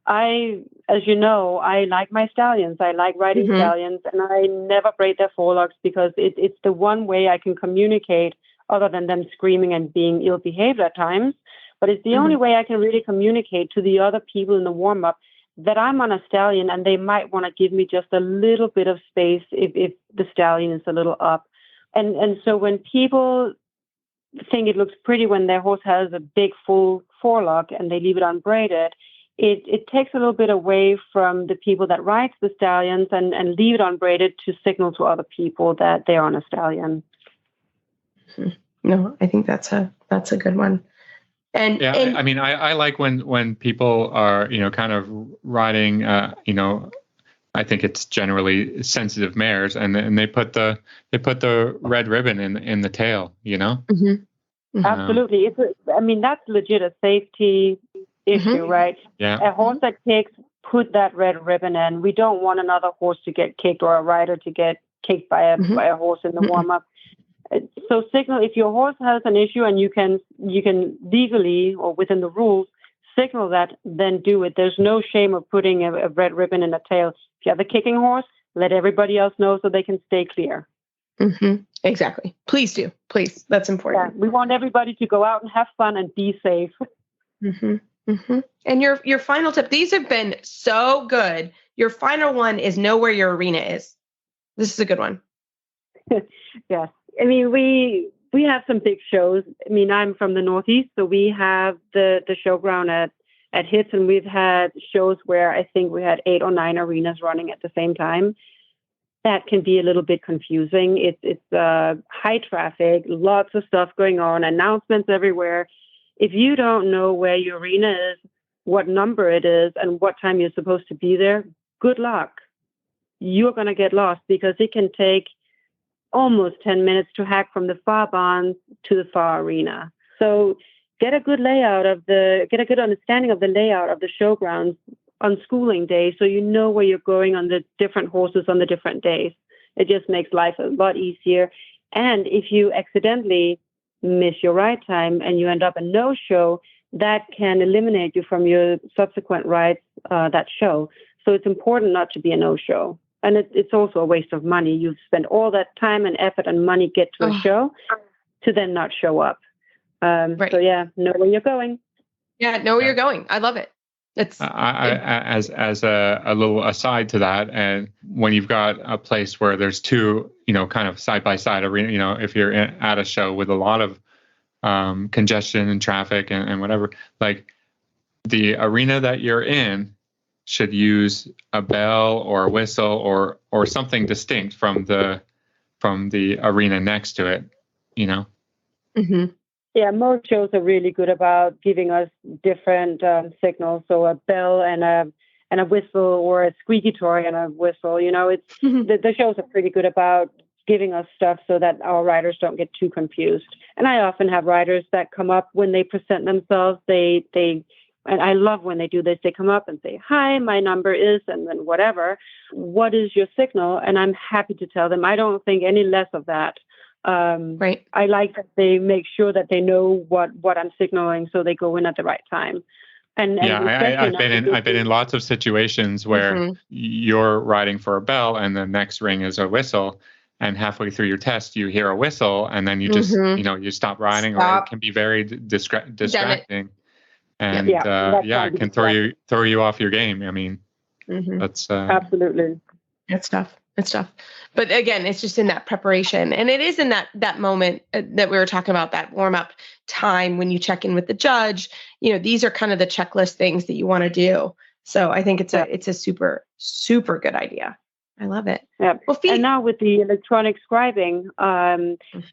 you know, I like my stallions. I like riding stallions, and I never braid their forelocks because it's the one way I can communicate other than them screaming and being ill-behaved at times. But it's the only way I can really communicate to the other people in the warm-up that I'm on a stallion and they might want to give me just a little bit of space if the stallion is a little up. And so when people think it looks pretty when their horse has a big full forelock and they leave it unbraided, it takes a little bit away from the people that ride the stallions and leave it unbraided to signal to other people that they're on a stallion. No, I think that's a good one. And I mean, I like when people are, kind of riding, I think it's generally sensitive mares, and they put the red ribbon in the tail, Absolutely. That's legit a safety issue, right? Yeah. A horse that kicks, put that red ribbon in. We don't want another horse to get kicked or a rider to get kicked by a horse in the warm-up. So signal if your horse has an issue and you can legally or within the rules signal that, then do it. There's no shame of putting a red ribbon in a tail. If you have a kicking horse, let everybody else know so they can stay clear. Exactly. Please do. Please. That's important. Yeah, we want everybody to go out and have fun and be safe. And your final tip, these have been so good. Your final one is know where your arena is. This is a good one. Yes. I mean, we have some big shows. I mean, I'm from the Northeast, so we have the showground at Hits, and we've had shows where I think we had 8 or 9 arenas running at the same time. That can be a little bit confusing. It's high traffic, lots of stuff going on, announcements everywhere. If you don't know where your arena is, what number it is, and what time you're supposed to be there, good luck. You're going to get lost because it can take almost 10 minutes to hack from the far barn to the far arena. So get a good understanding of the layout of the showgrounds on schooling day so you know where you're going on the different horses on the different days. It just makes life a lot easier. And if you accidentally miss your ride time and you end up a no-show, that can eliminate you from your subsequent rides that show. So it's important not to be a no-show. And it's also a waste of money. You've spent all that time and effort and money get to a show to then not show up. Right. So yeah, know where you're going. Yeah, know where you're going. I love it. It's as a little aside to that, and when you've got a place where there's two, kind of side by side arena, if you're at a show with a lot of congestion and traffic and whatever, like the arena that you're in should use a bell or a whistle or something distinct from the arena next to it, Mm-hmm. Yeah, most shows are really good about giving us different signals. So a bell and a whistle, or a squeaky toy and a whistle. It's the shows are pretty good about giving us stuff so that our riders don't get too confused. And I often have riders that come up when they present themselves. And I love when they do this. They come up and say, "Hi, my number is," and then whatever. What is your signal? And I'm happy to tell them. I don't think any less of that. Right. I like that they make sure that they know what I'm signaling, so they go in at the right time. And I've been in lots of situations where you're riding for a bell and the next ring is a whistle, and halfway through your test you hear a whistle, and then you just you stop riding, or it can be very distracting. And it can throw you off your game. I mean, that's absolutely. It's tough. But again, it's just in that preparation, and it is in that moment that we were talking about, that warm up time when you check in with the judge. These are kind of the checklist things that you want to do. So I think it's a super, super good idea. I love it. Yeah. Well, and now with the electronic scribing,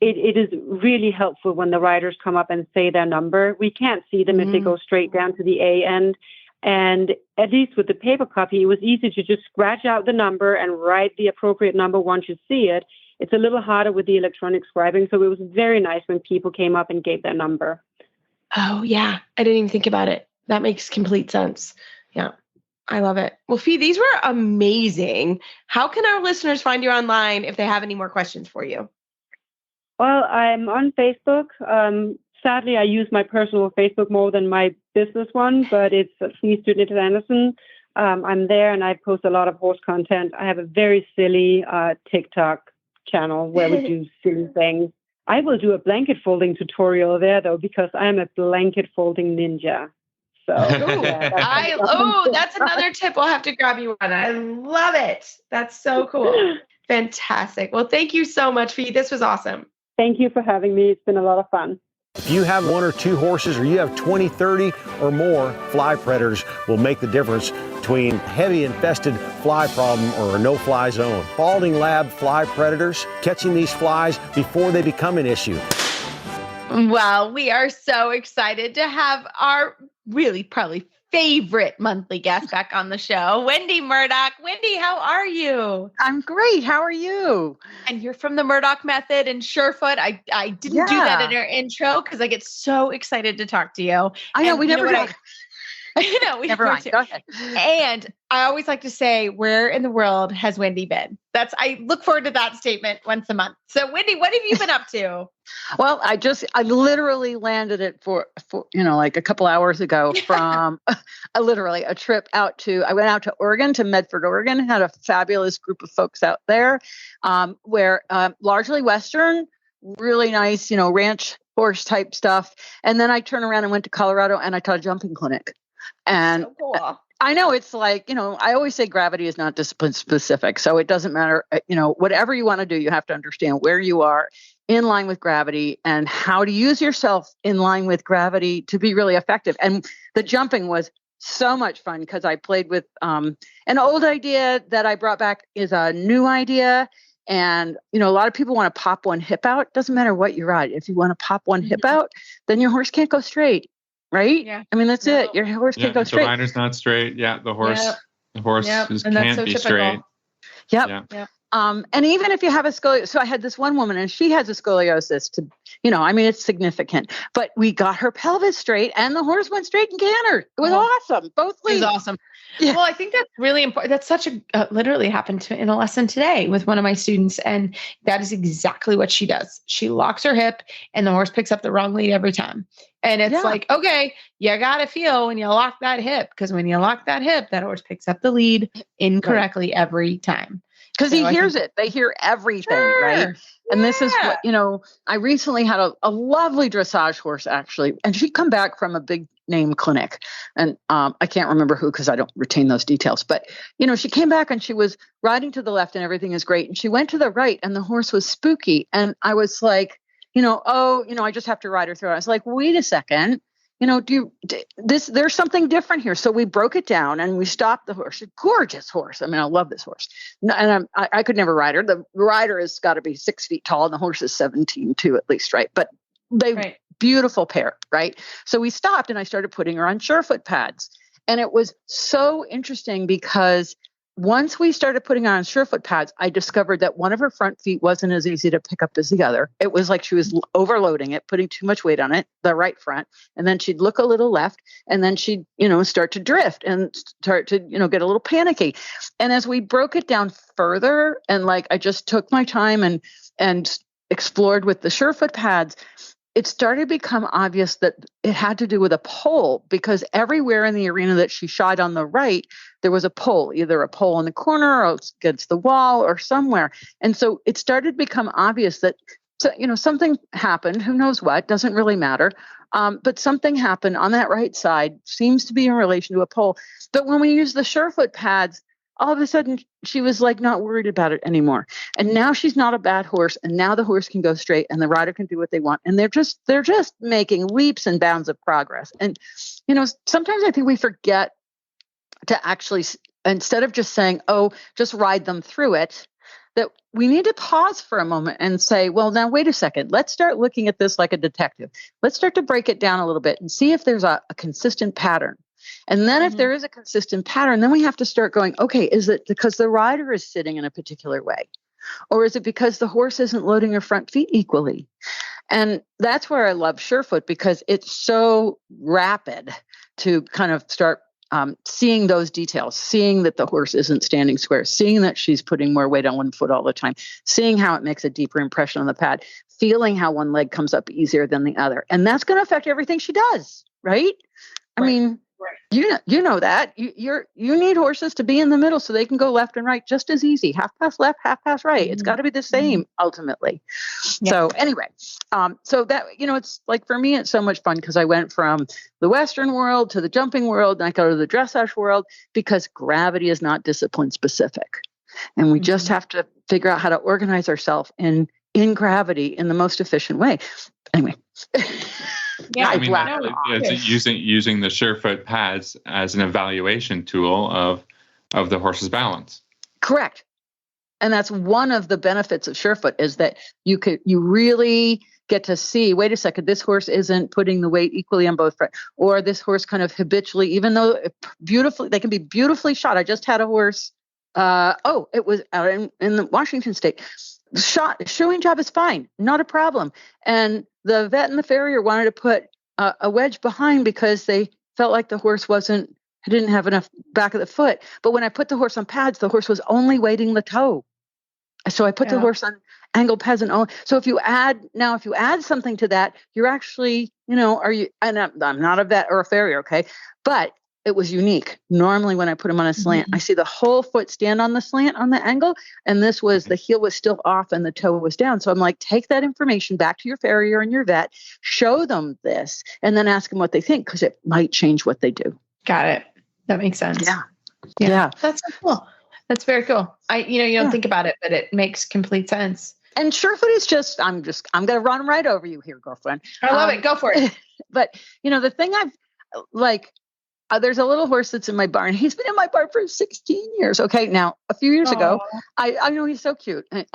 it is really helpful when the riders come up and say their number. We can't see them if they go straight down to the A end. And at least with the paper copy, it was easy to just scratch out the number and write the appropriate number once you see it. It's a little harder with the electronic scribing. So it was very nice when people came up and gave their number. Oh, yeah. I didn't even think about it. That makes complete sense. Yeah. I love it. Well, Fie, these were amazing. How can our listeners find you online if they have any more questions for you? Well, I'm on Facebook. Sadly, I use my personal Facebook more than my business one, but it's Fie Anderson. I'm there, and I post a lot of horse content. I have a very silly TikTok channel where we do silly things. I will do a blanket folding tutorial there, though, because I am a blanket folding ninja. So, that's another tip we'll have to grab you on. I love it. That's so cool. Fantastic. Well, thank you so much, Fie. This was awesome. Thank you for having me. It's been a lot of fun. If you have 1 or 2 horses, or you have 20, 30 or more, fly predators will make the difference between heavy infested fly problem or a no-fly zone. Balding lab fly predators, catching these flies before they become an issue. Well, we are so excited to have our really probably favorite monthly guest back on the show, Wendy Murdoch. Wendy, how are you? I'm great. How are you? And you're from the Murdoch Method and Surefoot. I didn't do that in our intro because I get so excited to talk to you. I know, we never do. We never mind. Go ahead. And I always like to say, where in the world has Wendy been? I look forward to that statement once a month. So Wendy, what have you been up to? Well, I literally landed it for like a couple hours ago from a trip I went out to Oregon, to Medford, Oregon, had a fabulous group of folks out there, where largely Western, really nice, ranch horse type stuff. And then I turned around and went to Colorado and I taught a jumping clinic. And so cool. I know it's like, I always say gravity is not discipline specific. So it doesn't matter, whatever you want to do, you have to understand where you are in line with gravity and how to use yourself in line with gravity to be really effective. And the jumping was so much fun because I played with an old idea that I brought back is a new idea. And, a lot of people want to pop one hip out. Doesn't matter what you ride. If you want to pop one hip out, then your horse can't go straight. Right? Yeah. I mean, that's it. Your horse can't go straight. The rider's not straight. Yeah. The horse can't be straight. Yep. Yeah. And even if you have a scoliosis, so I had this one woman and she has a scoliosis it's significant, but we got her pelvis straight and the horse went straight and cantered. It was awesome. Both ways. It was awesome. Yeah. Well, I think that's really important. That's literally happened in a lesson today with one of my students. And that is exactly what she does. She locks her hip and the horse picks up the wrong lead every time. And it's like, okay, you got to feel when you lock that hip, because when you lock that hip, that horse picks up the lead incorrectly every time. Because he hears it. They hear everything, right? And this is what, I recently had a lovely dressage horse, actually, and she'd come back from a big name clinic. And I can't remember who because I don't retain those details. But, she came back and she was riding to the left and everything is great. And she went to the right and the horse was spooky. And I was like, I just have to ride her through. I was like, wait a second. There's something different here. So we broke it down and we stopped the horse. A gorgeous horse. I mean, I love this horse. And I could never ride her. The rider has got to be 6 feet tall and the horse is 17 too, at least, right? But Beautiful pair, right? So we stopped and I started putting her on Surefoot pads. And it was so interesting because once we started putting her on Surefoot pads, I discovered that one of her front feet wasn't as easy to pick up as the other. It was like she was overloading it, putting too much weight on it, the right front. And then she'd look a little left and then she'd, start to drift and start to, get a little panicky. And as we broke it down further and I just took my time and explored with the Surefoot pads, it started to become obvious that it had to do with a pole, because everywhere in the arena that she shot on the right, there was a pole, either a pole in the corner or against the wall or somewhere. And so it started to become obvious that, something happened, who knows what, doesn't really matter. But something happened on that right side, seems to be in relation to a pole. But when we use the Surefoot pads, all of a sudden she was not worried about it anymore. And now she's not a bad horse. And now the horse can go straight and the rider can do what they want. And they're just making leaps and bounds of progress. And, sometimes I think we forget to actually, instead of just saying, oh, just ride them through it, that we need to pause for a moment and say, well, now wait a second, let's start looking at this like a detective. Let's start to break it down a little bit and see if there's a consistent pattern. And then if there is a consistent pattern, then we have to start going, okay, is it because the rider is sitting in a particular way? Or is it because the horse isn't loading her front feet equally? And that's where I love Surefoot, because it's so rapid to kind of start seeing those details, seeing that the horse isn't standing square, seeing that she's putting more weight on one foot all the time, seeing how it makes a deeper impression on the pad, feeling how one leg comes up easier than the other. And that's going to affect everything she does, right? I mean, you know that you need horses to be in the middle so they can go left and right just as easy. Half pass left, half pass right. It's got to be the same ultimately. Yeah. So anyway, so that, it's for me, it's so much fun because I went from the Western world to the jumping world, and I go to the dressage world, because gravity is not discipline specific. And we just have to figure out how to organize ourselves in gravity in the most efficient way. Anyway. Yeah, I mean, it's using the Surefoot pads as an evaluation tool of the horse's balance. Correct. And that's one of the benefits of Surefoot, is that you really get to see, wait a second, this horse isn't putting the weight equally on both fronts, or this horse kind of habitually, even though they can be beautifully shot. I just had a horse, it was out in the Washington State. Shoeing job is fine, not a problem. And the vet and the farrier wanted to put a wedge behind because they felt like the horse didn't have enough back of the foot. But when I put the horse on pads, the horse was only weighting the toe. So I put the horse on angled pads so if you add something to that, you're actually, and I'm not a vet or a farrier, okay, but it was unique. Normally when I put him on a slant, I see the whole foot stand on the slant on the angle. And this was, the heel was still off and the toe was down. So I'm like, take that information back to your farrier and your vet, show them this, and then ask them what they think, because it might change what they do. Got it. That makes sense. Yeah. That's so cool. That's very cool. You don't think about it, but it makes complete sense. And Surefoot is just, I'm going to run right over you here, girlfriend. I love it. Go for it. But the thing there's a little horse that's in my barn. He's been in my barn for 16 years. Okay. Now, a few years ago, I know he's so cute. And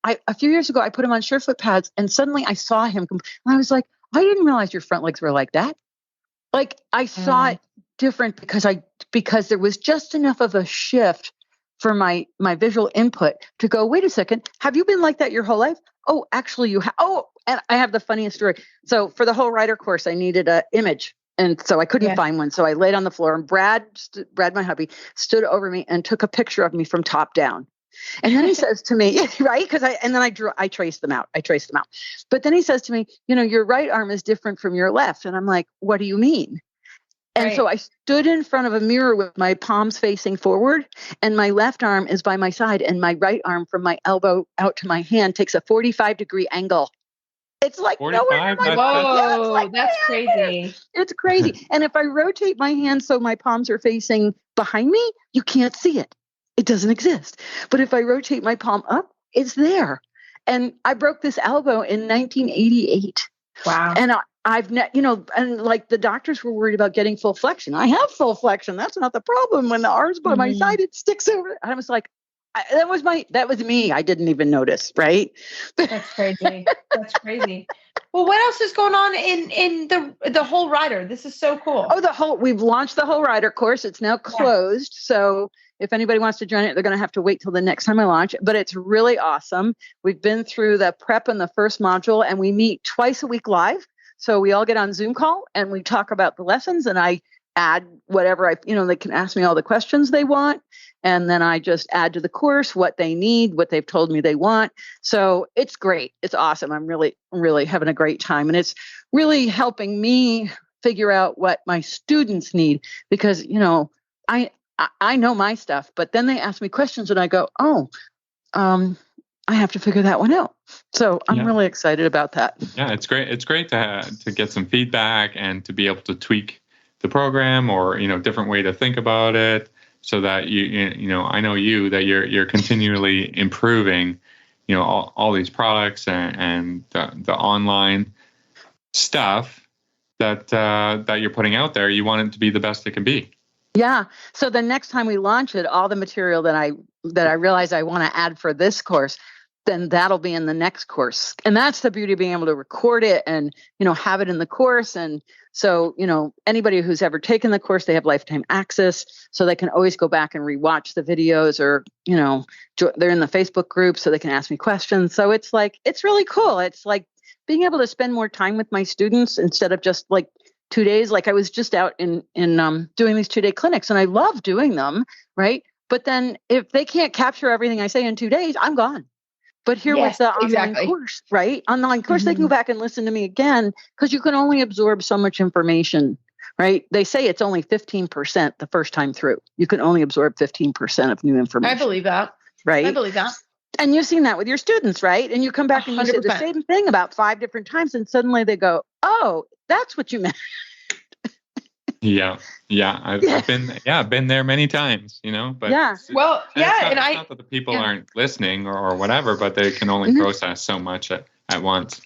a few years ago, I put him on Surefoot pads, and suddenly I saw him. And I was like, I didn't realize your front legs were like that. I saw it different because there was just enough of a shift for my visual input to go, wait a second, have you been like that your whole life? Oh, actually you have. Oh, and I have the funniest story. So for the whole rider course, I needed an image. And so I couldn't find one. So I laid on the floor, and Brad, my hubby, stood over me and took a picture of me from top down. And then he says to me, right? I traced them out. But then he says to me, your right arm is different from your left. And I'm like, what do you mean? And so I stood in front of a mirror with my palms facing forward, and my left arm is by my side, and my right arm from my elbow out to my hand takes a 45-degree angle. It's like 45? Whoa, that's crazy. It's crazy. And if I rotate my hand so my palms are facing behind me, you can't see it. It doesn't exist. But if I rotate my palm up, it's there. And I broke this elbow in 1988. Wow. And the doctors were worried about getting full flexion. I have full flexion. That's not the problem. When the arm's by my side, it sticks over. And I was like, that was me. I didn't even notice. Right. That's crazy. That's crazy. Well, what else is going on in the whole rider? This is so cool. Oh, we've launched the whole rider course. It's now closed. Yeah. So if anybody wants to join it, they're going to have to wait till the next time I launch it. But it's really awesome. We've been through the prep and the first module, and we meet twice a week live. So we all get on Zoom call and we talk about the lessons, and I add whatever they can ask me all the questions they want. And then I just add to the course what they need, what they've told me they want. So it's great. It's awesome. I'm really, really having a great time. And it's really helping me figure out what my students need, because, I know my stuff, but then they ask me questions and I go, I have to figure that one out. So I'm really excited about that. Yeah, it's great. It's great to get some feedback and to be able to tweak the program or, different way to think about it, so that I know that you're continually improving, all these products and the online stuff that you're putting out there. You want it to be the best it can be. Yeah. So the next time we launch it, all the material that I realize I want to add for this course, then that'll be in the next course. And that's the beauty of being able to record it and, have it in the course. And so, anybody who's ever taken the course, they have lifetime access, so they can always go back and rewatch the videos, or, they're in the Facebook group so they can ask me questions. So it's really cool. It's like being able to spend more time with my students instead of just like 2 days. Like I was just out in doing these 2-day clinics, and I love doing them. Right. But then if they can't capture everything I say in 2 days, I'm gone. But here with the online course, right? Online course, they can go back and listen to me again, because you can only absorb so much information, right? They say it's only 15% the first time through. You can only absorb 15% of new information. I believe that. Right? I believe that. And you've seen that with your students, right? And you come back and you 100%. say the same thing about 5 different times, and suddenly they go, "Oh, that's what you meant." Yeah. I've been there many times, but and not that the people aren't listening or whatever, but they can only process so much at once.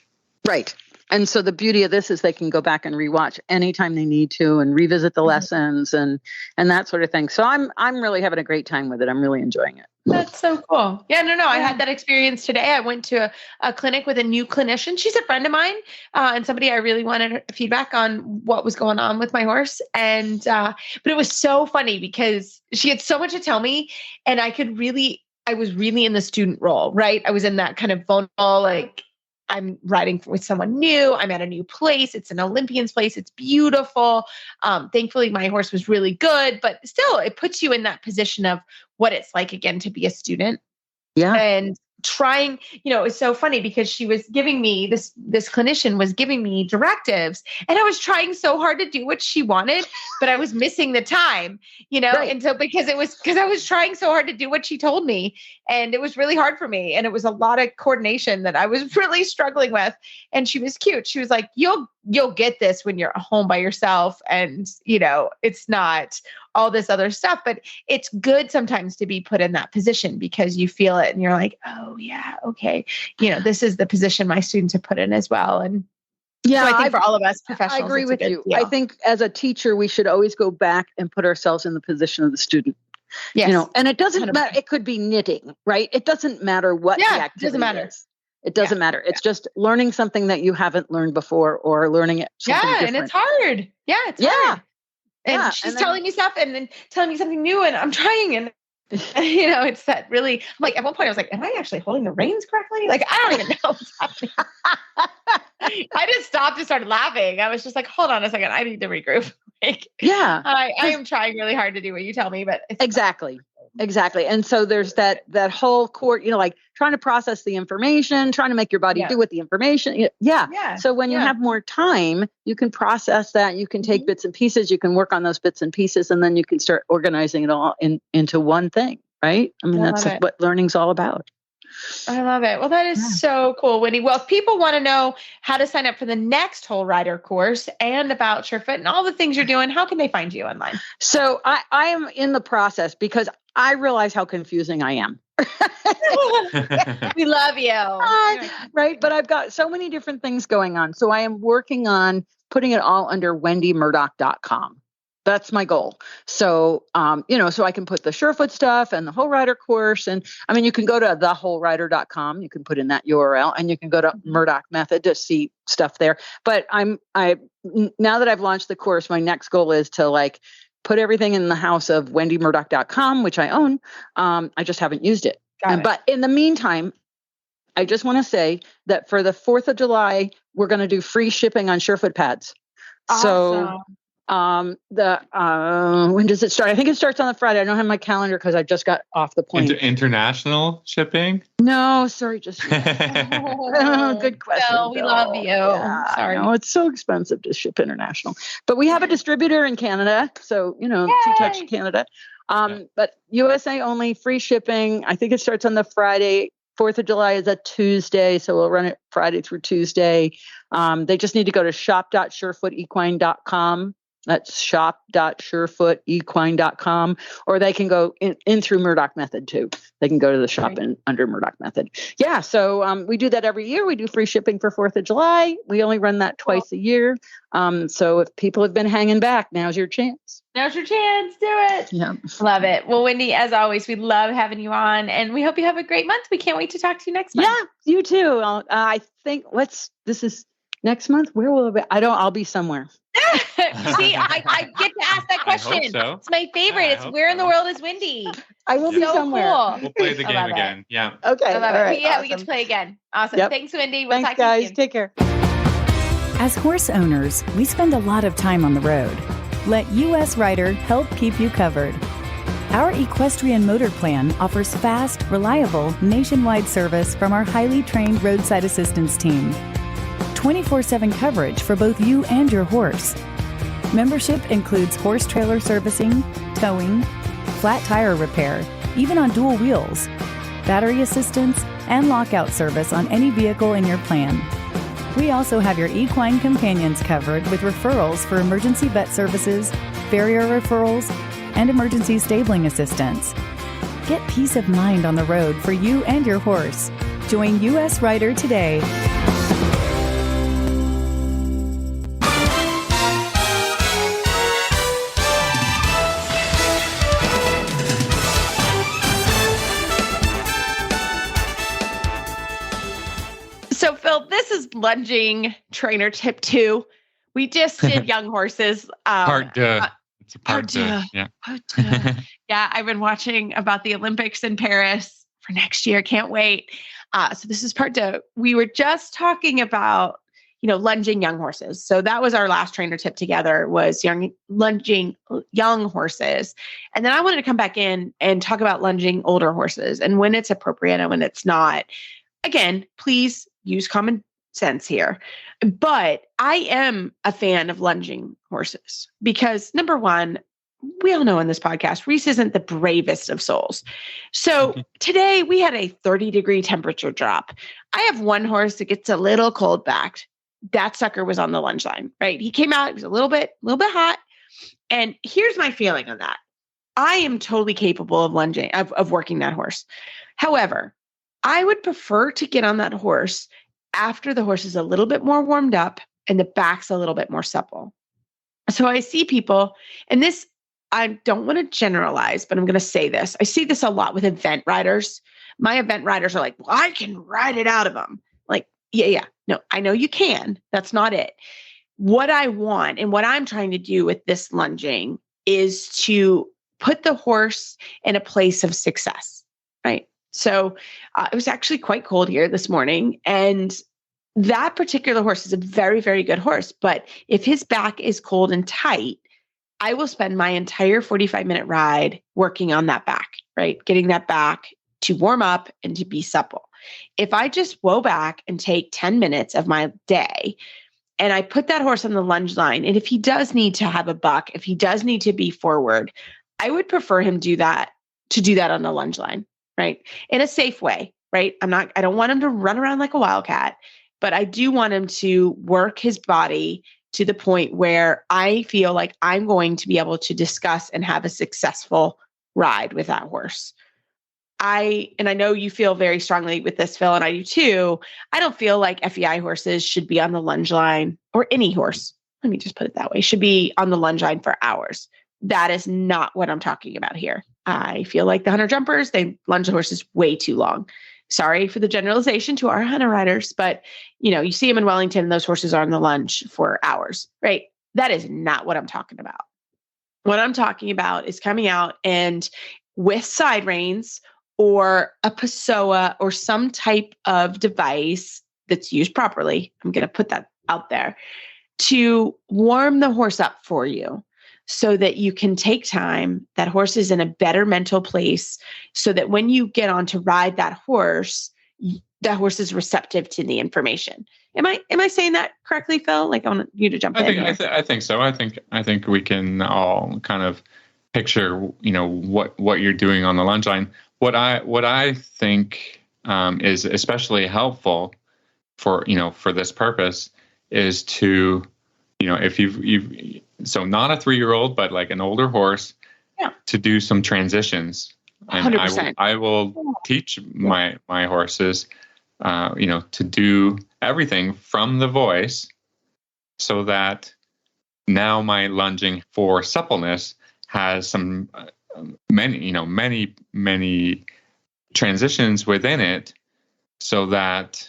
Right. And so the beauty of this is they can go back and rewatch anytime they need to, and revisit the lessons and that sort of thing. So I'm really having a great time with it. I'm really enjoying it. That's so cool. Yeah, no. I had that experience today. I went to a clinic with a new clinician. She's a friend of mine, and somebody I really wanted feedback on what was going on with my horse. And, but it was so funny because she had so much to tell me, and I was really in the student role, right? I was in that kind of vulnerable, like, I'm riding with someone new. I'm at a new place. It's an Olympian's place. It's beautiful. Thankfully, my horse was really good, but still, it puts you in that position of what it's like, again, to be a student. Yeah. And trying, it was so funny because she was giving me this clinician was giving me directives, and I was trying so hard to do what she wanted, but I was missing the time, Right. And so because I was trying so hard to do what she told me, and it was really hard for me. And it was a lot of coordination that I was really struggling with. And she was cute. She was like, you'll get this when you're home by yourself. And, it's not all this other stuff, but it's good sometimes to be put in that position because you feel it and you're like, oh yeah, okay. This is the position my students are put in as well. And so I think for all of us professionals, I agree with you. deal. I think as a teacher, we should always go back and put ourselves in the position of the student. Yes. And it doesn't 100%. matter. It could be knitting, right? It doesn't matter what the activity it doesn't matter. is. It doesn't matter. It's just learning something that you haven't learned before, or learning it. And it's hard. Yeah, it's hard. And she's telling me stuff and then telling me something new, and I'm trying, and it's that really, I'm like, at one point I was like, am I actually holding the reins correctly? Like, I don't even know what's happening. I just stopped and started laughing. I was just like, hold on a second. I need to regroup. I am trying really hard to do what you tell me, but it's Exactly. And so there's that whole court, like trying to process the information, trying to make your body do with the information. So when you have more time, you can process that. You can take bits and pieces. You can work on those bits and pieces, and then you can start organizing it all into one thing, right? I mean, that's what learning's all about. I love it. Well, that is so cool, Wendy. Well, if people want to know how to sign up for the next whole rider course and about Surefoot and all the things you're doing, how can they find you online? So I am in the process because I realize how confusing I am. We love you. Right. But I've got so many different things going on. So I am working on putting it all under wendymurdoch.com. That's my goal. So, so I can put the Surefoot stuff and the Whole Rider course. And I mean, you can go to thewholerider.com. You can put in that URL, and you can go to Murdoch Method to see stuff there. But now that I've launched the course, my next goal is to put everything in the house of wendymurdoch.com, which I own. I just haven't used it. But in the meantime, I just want to say that for the 4th of July, we're going to do free shipping on Surefoot pads. Awesome. So, when does it start? I think it starts on the Friday. I don't have my calendar because I just got off the plane. International shipping? No, sorry, just good question. No, we love you. Yeah, Sorry. No, it's so expensive to ship international. But we have a distributor in Canada, so Two-Touch Canada. But USA only, free shipping. I think it starts on the Friday. 4th of July is a Tuesday, so we'll run it Friday through Tuesday. They just need to go to shop.surefootequine.com. That's shop.surefootequine.com, or they can go in through Murdoch Method too. They can go to the shop under Murdoch Method. Yeah, so we do that every year. We do free shipping for 4th of July. We only run that twice a year. So if people have been hanging back, now's your chance. Now's your chance. Do it. Yeah. Love it. Well, Wendy, as always, we love having you on, and we hope you have a great month. We can't wait to talk to you next month. Yeah, you too. I think this is next month. Where will it be? I'll be somewhere. See, I get to ask that question. I hope so. It's my favorite. It's where in the world is Wendy? I will be somewhere. Cool. We'll play the game again. Yeah. Okay. I love all it. right. Yeah, Awesome. we get to play again. Awesome. Yep. Thanks, Wendy. We'll Thanks, talk to you guys. soon. Take care. As horse owners, we spend a lot of time on the road. Let US Rider help keep you covered. Our equestrian motor plan offers fast, reliable, nationwide service from our highly trained roadside assistance team. 24/7 coverage for both you and your horse. Membership includes horse trailer servicing, towing, flat tire repair, even on dual wheels, battery assistance, and lockout service on any vehicle in your plan. We also have your equine companions covered with referrals for emergency vet services, farrier referrals, and emergency stabling assistance. Get peace of mind on the road for you and your horse. Join US Rider today. So, Phil, this is lunging trainer tip 2. We just did young horses. Part two. It's a part two. Yeah. Yeah, I've been watching about the Olympics in Paris for next year. Can't wait. So this is part 2. We were just talking about, lunging young horses. So that was our last trainer tip together, was lunging young horses. And then I wanted to come back in and talk about lunging older horses and when it's appropriate and when it's not. Again, please use common sense here. But I am a fan of lunging horses because, number one, we all know in this podcast, Reese isn't the bravest of souls. So today we had a 30-degree temperature drop. I have one horse that gets a little cold backed. That sucker was on the lunge line, right? He came out, it was a little bit hot. And here's my feeling on that. I am totally capable of lunging, of working that horse. However, I would prefer to get on that horse after the horse is a little bit more warmed up and the back's a little bit more supple. So I see people, and this, I don't want to generalize, but I'm going to say this. I see this a lot with event riders. My event riders are like, well, I can ride it out of them. Like, yeah. No, I know you can. That's not it. What I want and what I'm trying to do with this lunging is to put the horse in a place of success, right? So it was actually quite cold here this morning. And that particular horse is a very, very good horse. But if his back is cold and tight, I will spend my entire 45-minute ride working on that back, right? Getting that back to warm up and to be supple. If I just woe back and take 10 minutes of my day and I put that horse on the lunge line, and if he does need to have a buck, if he does need to be forward, I would prefer him to do that on the lunge line. Right? In a safe way, right? I don't want him to run around like a wildcat, but I do want him to work his body to the point where I feel like I'm going to be able to discuss and have a successful ride with that horse. I know you feel very strongly with this, Phil, and I do too. I don't feel like FEI horses should be on the lunge line, or any horse let me just put it that way, should be on the lunge line for hours. That is not what I'm talking about here. I feel like the hunter jumpers, they lunge the horses way too long. Sorry for the generalization to our hunter riders, but you see them in Wellington and those horses are on the lunge for hours, right? That is not what I'm talking about. What I'm talking about is coming out and with side reins or a Pessoa or some type of device that's used properly. I'm going to put that out there to warm the horse up for you so that you can take time. That horse is in a better mental place so that when you get on to ride that horse is receptive to the information. Am I saying that correctly, Phil? Like I want you to jump in. I think so. I think we can all kind of picture, what you're doing on the lunge line. What I think is especially helpful for this purpose is to, if you've so not a 3-year-old, but like an older horse, to do some transitions. And 100%. I will teach my horses, to do everything from the voice so that now my lunging for suppleness has some many transitions within it so that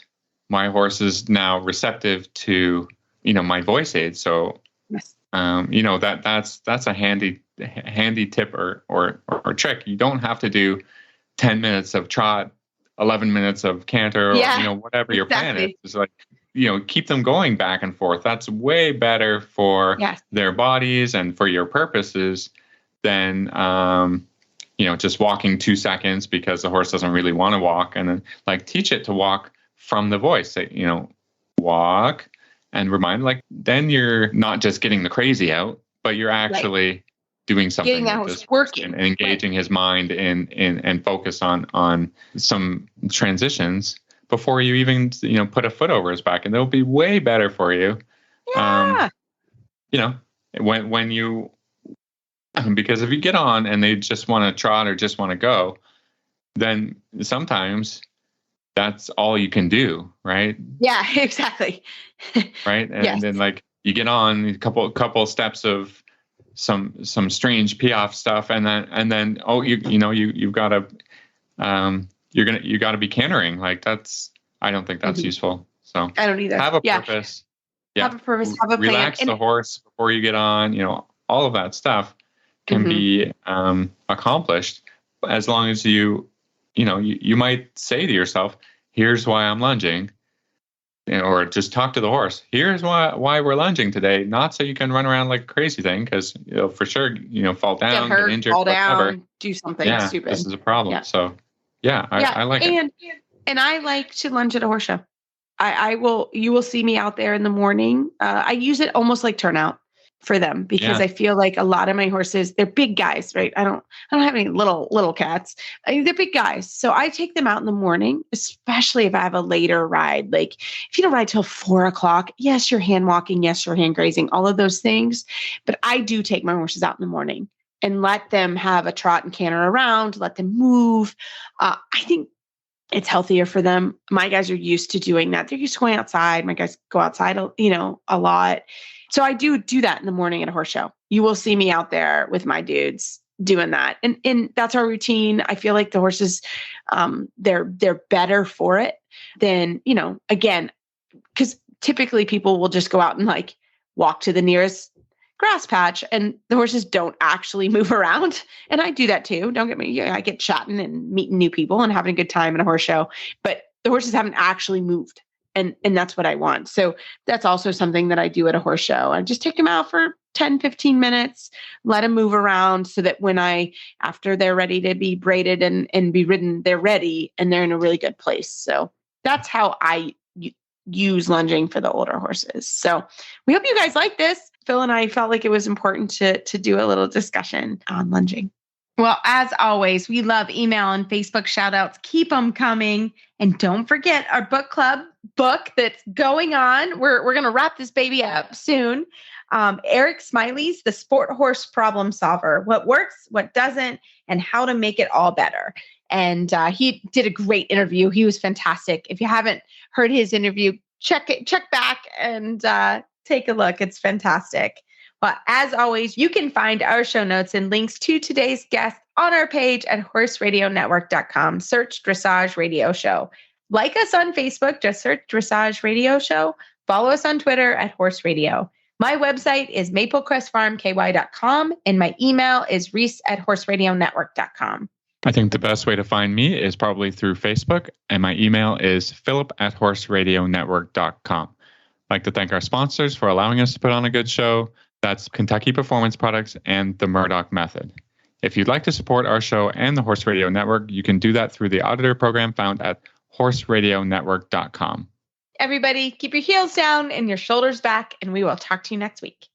my horse is now receptive to, my voice aid. So, yes. That's a handy tip or trick. You don't have to do 10 minutes of trot, 11 minutes of canter, or, whatever your plan is. It's like, keep them going back and forth. That's way better for their bodies and for your purposes than, just walking 2 seconds because the horse doesn't really want to walk. And then teach it to walk from the voice. Say, walk and remind, then you're not just getting the crazy out, but you're actually doing something, getting that horse working and engaging his mind and focus on some transitions before you even put a foot over his back, and they'll be way better for you. When you, because if you get on and they just want to trot or just want to go, then sometimes that's all you can do, right? Yeah, exactly. Right, and then you get on a couple steps of some strange piaffe stuff, and then you've got to you got to be cantering. I don't think that's useful. So I don't either. Have a purpose. Yeah. Have a purpose. Have a plan. Relax the horse before you get on. All of that stuff can be accomplished as long as you might say to yourself, "Here's why I'm lunging." Or just talk to the horse. Here's why we're lunging today. Not so you can run around like a crazy thing, because for sure fall down, get injured, fall whatever. Down, do something stupid. This is a problem. So I like it. And I like to lunge at a horse show. You will see me out there in the morning. I use it almost like turnout for them because I feel like a lot of my horses, they're big guys, right? I don't have any little cats. They're big guys. So I take them out in the morning, especially if I have a later ride. Like if you don't ride till 4:00, yes, you're hand walking. Yes, you're hand grazing, all of those things. But I do take my horses out in the morning and let them have a trot and canter around, let them move. I think it's healthier for them. My guys are used to doing that. They're used to going outside. My guys go outside, a lot. So I do that in the morning at a horse show. You will see me out there with my dudes doing that. And that's our routine. I feel like the horses, they're better for it than, again, because typically people will just go out and walk to the nearest grass patch and the horses don't actually move around. And I do that too. Don't get me, I get chatting and meeting new people and having a good time at a horse show, but the horses haven't actually moved. And that's what I want. So that's also something that I do at a horse show. I just take them out for 10, 15 minutes, let them move around so that after they're ready to be braided and be ridden, they're ready and they're in a really good place. So that's how I use lunging for the older horses. So we hope you guys like this. Phil and I felt like it was important to do a little discussion on lunging. Well, as always, we love email and Facebook shout outs. Keep them coming. And don't forget our book club book that's going on. We're going to wrap this baby up soon. Eric Smiley's The Sport Horse Problem Solver, what works, what doesn't, and how to make it all better. And he did a great interview. He was fantastic. If you haven't heard his interview, check back and take a look. It's fantastic. Well, as always, you can find our show notes and links to today's guest on our page at horseradionetwork.com. Search Dressage Radio Show. Like us on Facebook, just search Dressage Radio Show. Follow us on Twitter at Horse Radio. My website is maplecrestfarmky.com, and my email is reese@horseradionetwork.com. I think the best way to find me is probably through Facebook, and my email is philip@horseradionetwork.com. I'd like to thank our sponsors for allowing us to put on a good show. That's Kentucky Performance Products and the Murdoch Method. If you'd like to support our show and the Horse Radio Network, you can do that through the auditor program found at horseradionetwork.com. Everybody, keep your heels down and your shoulders back, and we will talk to you next week.